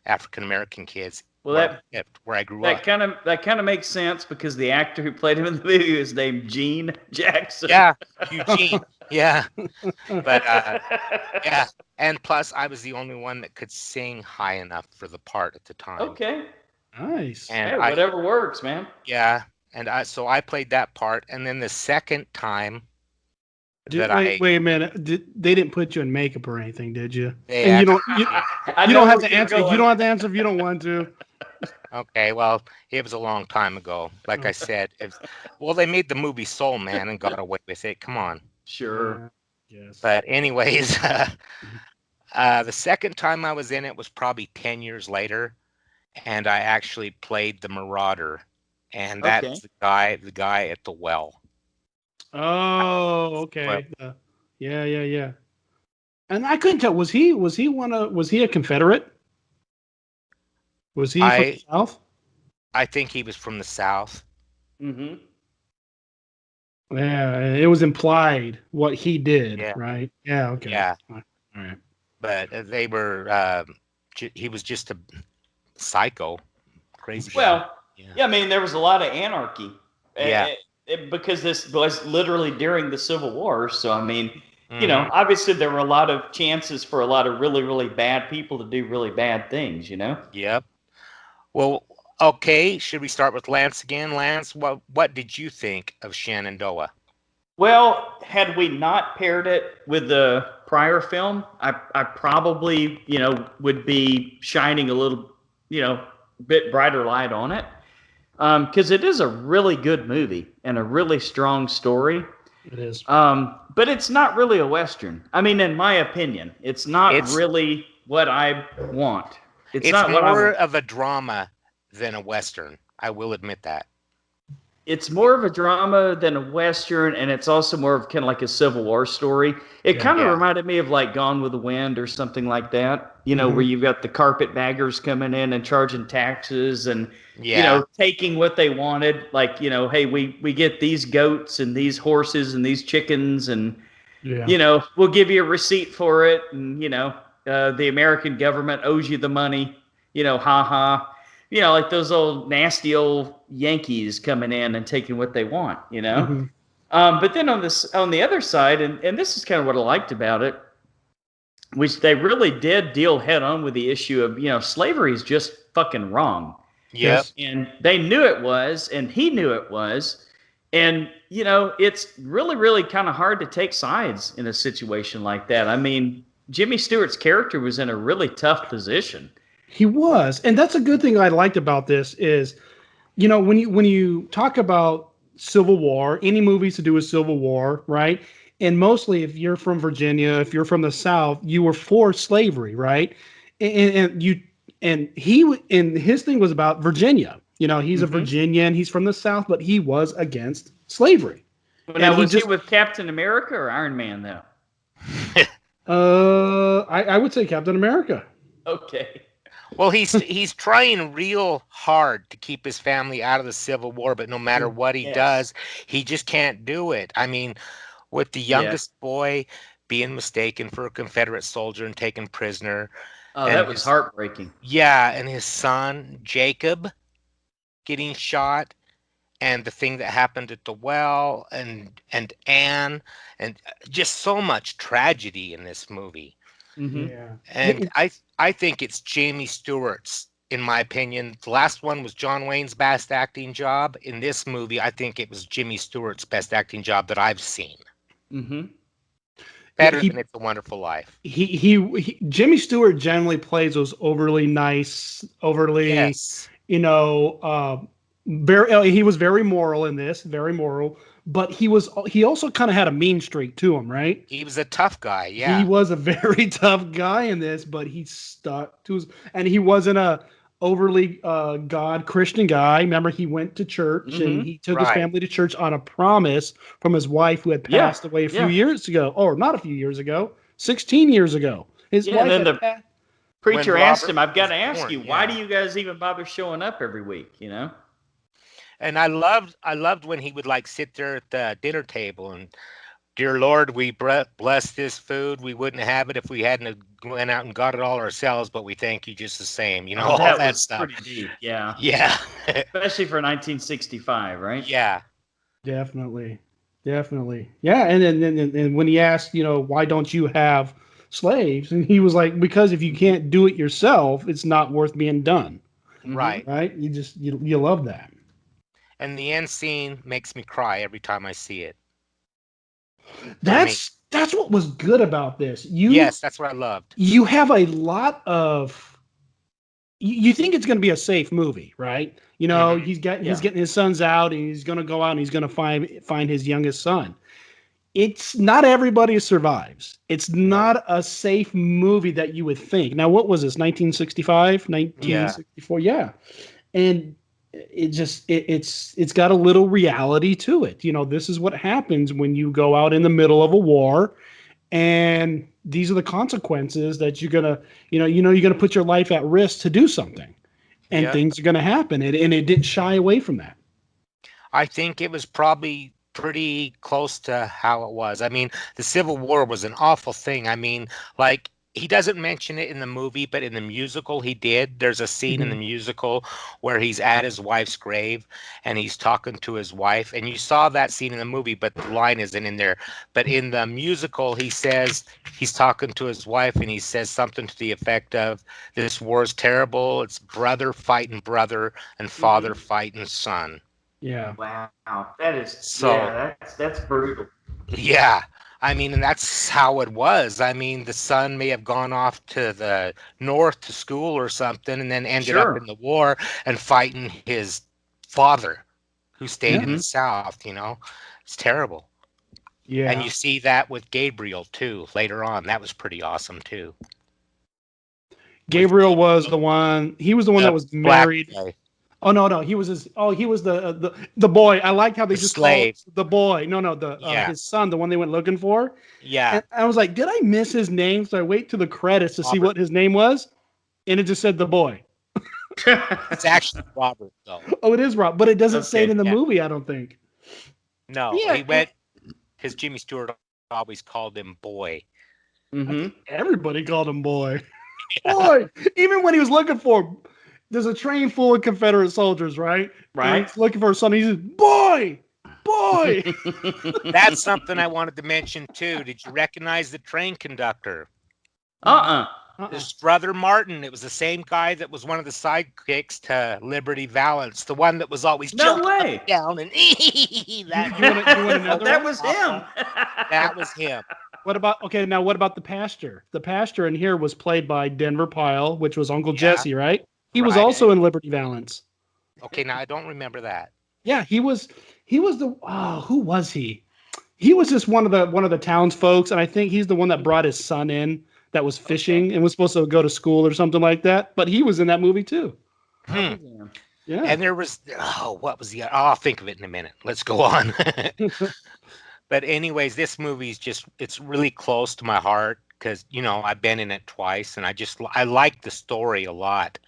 African American kids Well, where we lived, where I grew up. that kind of makes sense because the actor who played him in the movie is named Gene Jackson. Yeah, Eugene. Yeah, but yeah, and plus I was the only one that could sing high enough for the part at the time, Okay. Nice. and Hey, whatever works, man. yeah, and I played that part, and then the second time that Wait a minute. They didn't put you in makeup or anything, did you? they And actually did. I you know don't have where to you're answer. You going. don't have to answer if you don't want to. Okay, well, it was a long time ago. Like I Oh, said, well, they made the movie Soul Man and got away with it. Come on. Sure. yes. But anyways, the second time I was in it was probably 10 years later, and I actually played the Marauder, and Okay. that's the guy at the well. Oh, Well, okay. Yeah, yeah, yeah. And I couldn't tell. Was he a Confederate? Was he from the I South? I think he was from the South. Mm-hmm. Yeah, it was implied what he did, Yeah, right? Yeah, okay. yeah. All right. But they were. He was just a psycho, crazy guy. Well, Yeah. yeah, I mean, there was a lot of anarchy Yeah. because this was literally during the Civil War. So, I mean, Hmm. obviously there were a lot of chances for a lot of really, really bad people to do really bad things, Yep. Well, Okay, should we start with Lance again? Lance, what did you think of Shenandoah? Well, had we not paired it with the prior film, I probably, would be shining a little, bit brighter light on it. Because it is a really good movie and a really strong story. It is. But it's not really a Western. I mean, in my opinion, it's not It's really what I want. It's it's not what I more of a drama than a western. I will admit that. It's more of a drama than a western, and it's also more of kind of like a Civil War story. It Yeah. kind of Yeah. reminded me of like Gone with the Wind or something like that. Where Mhm. you've got the carpetbaggers coming in and charging taxes and Yeah. taking what they wanted. Like hey, we get these goats and these horses and these chickens, and Yeah. we'll give you a receipt for it, and the American government owes you the money. Ha ha. Like those old nasty old Yankees coming in and taking what they want. Mhm. But then on the other side, and this is kind of what I liked about it, which they really did deal head on with the issue of slavery is just fucking wrong, Yep. Yes. and they knew it was, and he knew it was, and it's really really kind of hard to take sides in a situation like that. I mean, Jimmy Stewart's character was in a really tough position. He was. And that's a good thing I liked about this is, when you talk about Civil War, any movies to do with Civil War, right? And mostly if you're from Virginia, if you're from the South, you were for slavery, right? And his thing was about Virginia. He's a Hmm. Virginian, he's from the South, but he was against slavery. But And now, he was he just with Captain America or Iron Man though? I would say Captain America. Okay. Well, he's trying real hard to keep his family out of the Civil War, but no matter Yeah. what he Yes. does, he just can't do it. I mean, with the Yeah. youngest boy being mistaken for a Confederate soldier and taken prisoner, Oh, and that was his heartbreaking. yeah, and his son Jacob getting shot, and the thing that happened at the well, and Anne, and just so much tragedy in this movie. Hmm. Yeah. And I think it's Jamie Stewart's, in my opinion. The last one was John Wayne's best acting job. In this movie, I think it was Jimmy Stewart's best acting job that I've seen. Hmm. Yeah, Better than It's a Wonderful Life. Jimmy Stewart generally plays those overly nice, overly, Yes. you know, very. He was very moral in this, very moral, but he also kind of had a mean streak to him, right? He was a tough guy. He Yeah. was a very tough guy in this, but he stuck to his, and he wasn't a overly God Christian guy. Remember, he went to church and Hmm. he took his Right. family to church on a promise from his wife who had Yeah. passed away a few Yeah. years ago, or not a few years ago, 16 years ago. His Yeah. And wife then had the passed. When preacher asked Robert him, I've got was to ask born. you, why do Yeah. you guys even bother showing up every week? And I loved when he would like sit there at the dinner table and, dear Lord, we bless this food. We wouldn't have it if we hadn't have went out and got it all ourselves, but we thank you just the same. Oh, All that that was stuff. pretty deep. Yeah. Yeah. Especially for 1965, right? Yeah. Definitely, definitely, yeah. And when he asked, why don't you have slaves, and he was like, because if you Hmm. can't do it yourself, it's not worth being done, Hmm. Right. right? You love that. And the end scene makes me cry every time I see it. For me. That's what was good about this. Yes, that's what I loved. You have a lot of you think it's going to be a safe movie, right? Hmm. He's Yeah. getting his sons out and he's going to go out and he's going to find his youngest son. It's not everybody survives. It's No. not a safe movie that you would think. Now, what was this? 1965, Yeah. 1964? Yeah. And it's got a little reality to it. This is what happens when you go out in the middle of a war, and these are the consequences that you're gonna put your life at risk to do something, and Yeah. things are gonna happen. And it didn't shy away from that. I think it was probably pretty close to how it was. I mean, the Civil War was an awful thing. I mean, like he doesn't mention it in the movie, but in the musical he did. There's a scene in the musical where he's at his wife's grave and he's talking to his wife. And you saw that scene in the movie, but the line isn't in there. But in the musical, he says he's talking to his wife and he says something to the effect of, "This war's terrible. It's brother fighting brother and father fighting son." Yeah. Wow, that is So, that's brutal. yeah. I mean, and that's how it was. I mean, the son may have gone off to the north to school or something and then ended up in Sure. the war and fighting his father who stayed in Yeah. the south, you know. It's terrible. And you Yeah. see that with Gabriel too later on. That was pretty awesome too. With Gabriel was the one. He was the one the that was black married. guy, Oh no, he was his. Oh, he was the boy. I like how they the just called slave. the boy. No, the Yeah. his son, the one they went looking for. Yeah. And I was like, did I miss his name? So I wait to the credits to see Robert. what his name was, and it just said the boy. It's actually Robert though. Oh, it is Rob, but it doesn't say it Okay. in the Yeah. movie. I don't think. No, Yeah. he went because Jimmy Stewart always called him boy. I Mm-hmm. think everybody called him boy. Boy, even when he was looking for, him, there's a train full of Confederate soldiers, right? And Right. he's looking for something. He says, "Boy, boy." That's something I wanted to mention too. Did you recognize the train conductor? Uh-uh. His brother Martin. It was the same guy that was one of the sidekicks to Liberty Valance, the one that was always No jumping up way. and down and that. You want another That one? was him. That was him. What about okay? Now, what about the pastor? The pastor in here was played by Denver Pyle, which was Uncle Yeah, Jesse, right? He was right. also in Liberty Valance. Okay, now I don't remember that. Yeah, he was. He was the. Oh, who was he? He was just one of the townsfolk, and I think he's the one that brought his son in that was fishing and was supposed to go to school or something like that. But he was in that movie too. I'll Hmm. be damned. Yeah. And there was what was the? Oh, I'll think of it in a minute. Let's go on. But anyways, this movie's just it's really close to my heart because I've been in it twice and I like the story a lot.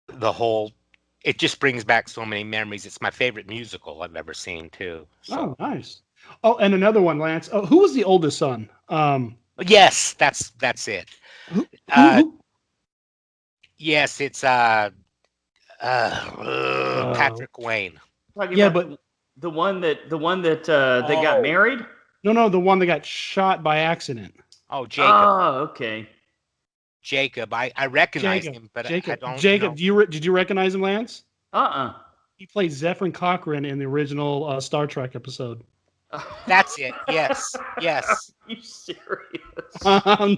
The whole it just brings back so many memories. It's my favorite musical I've ever seen too. Oh, So nice. Oh, and another one, Lance. Oh, who was the oldest son? yes, that's it. Uh, Who? yes, it's Uh, Patrick Wayne. Talking yeah, about but the one that they got Oh, married? no, the one that got shot by accident. oh, Jacob. Oh, okay. Jacob. I recognize Jacob. him, but I Jacob. don't Jacob. know. Did you recognize him, Lance? Uh-uh. He played Zephyr Cochrane in the original Star Trek episode. That's it. Yes, Are yes, you serious?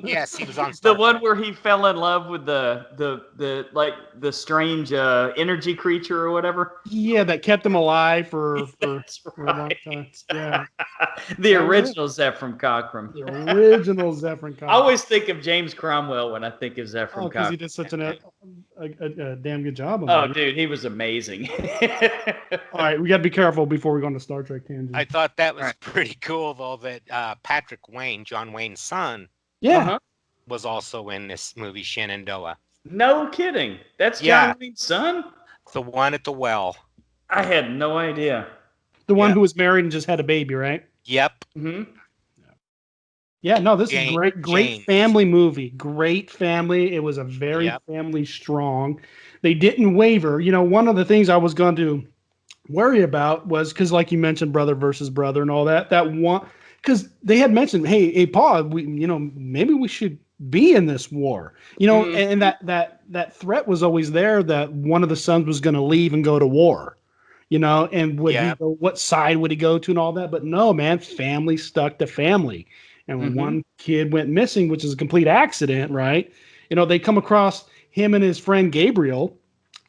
yes. He was on The Star one Trek. where he fell in love with the like the strange energy creature or whatever. Yeah, that kept him alive for That's for a long time. right. Yeah, The that was it. original Zephram Cochrane. The original Zephyr I Cochrane. always think of James Cromwell when I think of Oh, Zephram because he Cochrane. did such a damn good job on Oh, that. dude, he was amazing. All right, we got to be careful before we go on the Star Trek I tangent. thought that was Right. pretty cool, though, that Patrick Wayne, John Wayne's son, Yeah, Uh-huh. was also in this movie Shenandoah. No kidding. That's Yeah, John Wayne's son? the one at the well. I had no idea. the one Yep, who was married and just had a baby, right? yep. Hmm. Yeah, no, this is Jane, great. Great James. family movie. Great family. It was a very Yep. family strong. They didn't waver. One of the things I was going to worry about was because, like you mentioned, brother versus brother and all that. That one, because they had mentioned, hey, Paul, maybe we should be in this war. And that threat was always there that one of the sons was going to leave and go to war. And would he Yep. go? What side would he go to, and all that? But no, man, family stuck to family. And when Hmm. one kid went missing, which is a complete accident, right? They come across him and his friend Gabriel,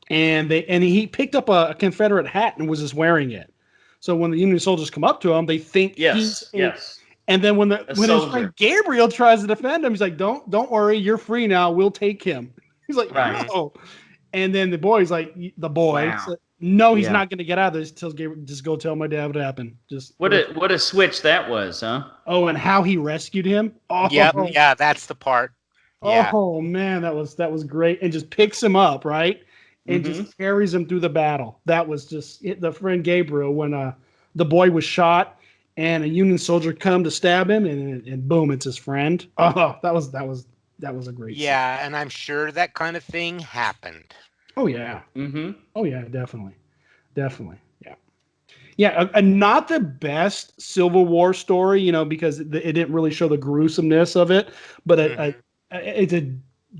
and he picked up a Confederate hat and was just wearing it. So when the Union soldiers come up to him, they think he's Yes, yes. and then when A when his friend soldier. Gabriel tries to defend him, he's like, "Don't worry, you're free now. We'll take him." He's like, Right. Hmm. "No." And then the boy Wow. said, "No, he's Yeah. not going to get out of this." Tells Gabriel, "Just go tell my dad what happened." Just What a switch that was, huh? oh, and how he rescued him. Yep. Hmm. Oh, Yeah, that's the part. Yeah. oh man, that was great, and just picks him up, right, and Hmm. just carries him through the battle. That was just it, the friend Gabriel when the boy was shot, and a Union soldier come to stab him, and boom, it's his friend. Oh, that was a great scene. Yeah, and I'm sure that kind of thing happened. Oh yeah, Mm-hmm. oh yeah, definitely, definitely, yeah, yeah. Not the best Civil War story, because it didn't really show the gruesomeness of it, but Hmm. it's a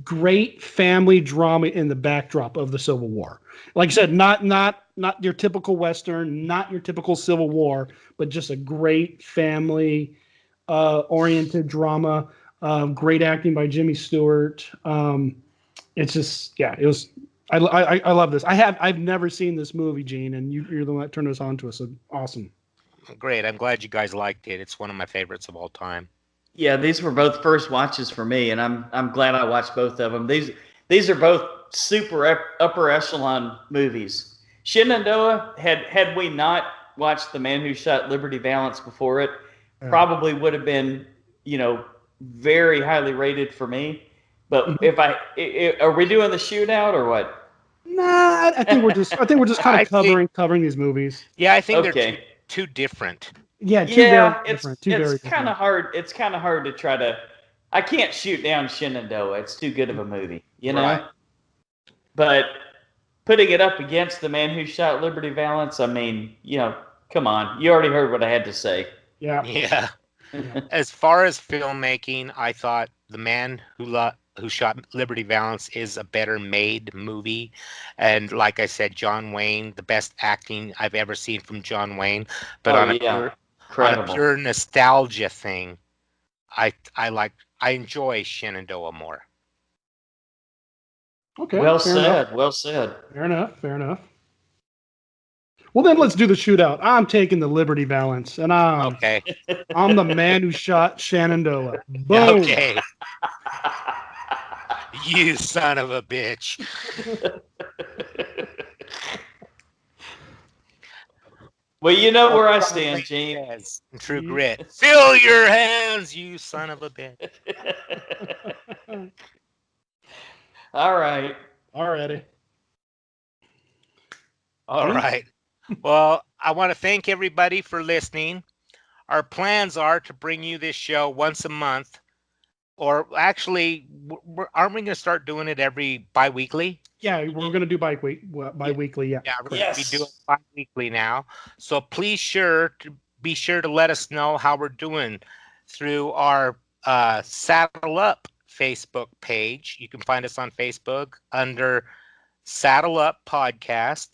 great family drama in the backdrop of the Civil War. Like I said, not your typical Western, not your typical Civil War, but just a great family oriented drama. Great acting by Jimmy Stewart. It's just, yeah, it was. I love this. I've never seen this movie, Gene, and you're the one that turned this on to us. So awesome. Great. I'm glad you guys liked it. It's one of my favorites of all time. Yeah, these were both first watches for me, and I'm glad I watched both of them. These are both super upper echelon movies. Shenandoah, had we not watched The Man Who Shot Liberty Valance before it, probably would have been, very highly rated for me. But Mhm. are we doing the shootout or what? Nah, I think we're just kind of I think, covering these movies. yeah, I think they're Okay. too different. Yeah, two very Yeah, it's different. Two it's very kind different. of hard. It's kind of hard to try to. I can't shoot down Shenandoah. It's too good of a movie, you Right. know. But putting it up against The Man Who Shot Liberty Valance, I mean, come on. You already heard what I had to say. Yeah, Yeah. yeah. As far as filmmaking, I thought The Man Who Shot Liberty Valance is a better made movie. And like I said, John Wayne, the best acting I've ever seen from John Wayne. But Oh yeah, on a incredible. pure nostalgia thing, I enjoy Shenandoah more. Okay, Well fair enough. said. Well said. Fair enough. Fair enough. Well, then let's do the shootout. I'm taking the Liberty Balance, and Okay. I'm the man who shot Shenandoah. Boom. Okay. You son of a bitch. Well, you know Or where I John stand, Wayne Gene. says in True Grit, fill your hands, you son of a bitch. All right. Alrighty. All right. Well, I want to thank everybody for listening. Our plans are to bring you this show once a month, or actually, aren't we going to start doing it every bi-weekly? Yeah, we're gonna do Yeah, bi-weekly. Yeah, yeah, we're going to correct. be doing Yes. bi-weekly now. So be sure to let us know how we're doing through our Saddle Up Facebook page. You can find us on Facebook under Saddle Up Podcast,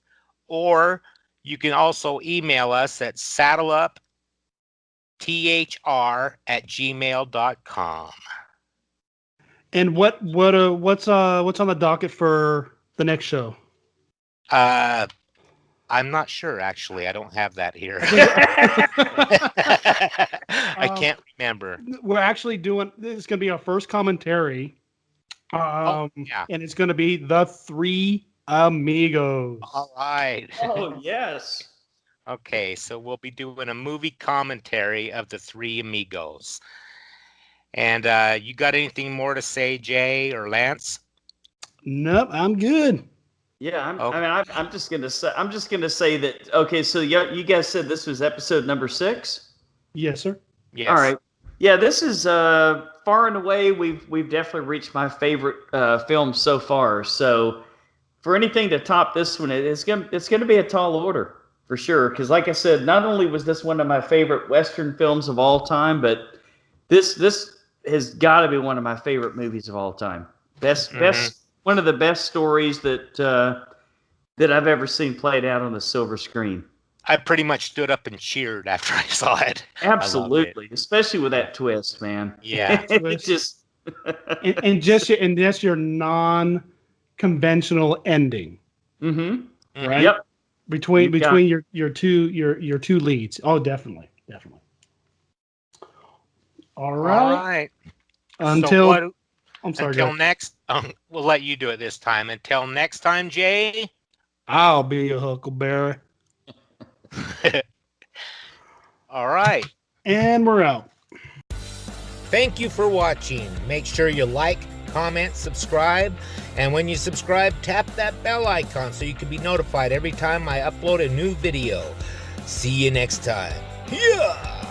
or you can also email us at saddleupthr@gmail.com. And what's on the docket for the next show? Uh, I'm not sure, actually. I don't have that here. I think I um, can't remember. we're actually doing. This is gonna be our first commentary, Oh, yeah. and it's gonna be the Three Amigos. All right. Oh yes. Okay, so we'll be doing a movie commentary of the Three Amigos. And you got anything more to say, Jay or Lance? Nope, I'm good. Yeah, Oh, I'm just gonna say that. Okay, so yeah, you guys said this was episode number 6. Yes, sir. All yes. right. Yeah, this is far and away we've definitely reached my favorite film so far. So for anything to top this one, it's gonna be a tall order for sure. Because like I said, not only was this one of my favorite Western films of all time, but this has got to be one of my favorite movies of all time. Hmm. Best one of the best stories that I've ever seen played out on the silver screen. I pretty much stood up and cheered after I saw it. I loved it. Absolutely, especially with Yeah. that twist, man. Yeah. It just And just your non-conventional ending, mm-hmm. right? Hmm. Yep. Between You got your two leads. Oh, definitely, definitely. All All right. right. So Until what? I'm sorry, Until guys. next, we'll let you do it this time. Until next time, Jay. I'll be your Huckleberry, All right. and we're out. Thank you for watching. Make sure you like, comment, subscribe, and when you subscribe, tap that bell icon so you can be notified every time I upload a new video. See you next time. Yeah!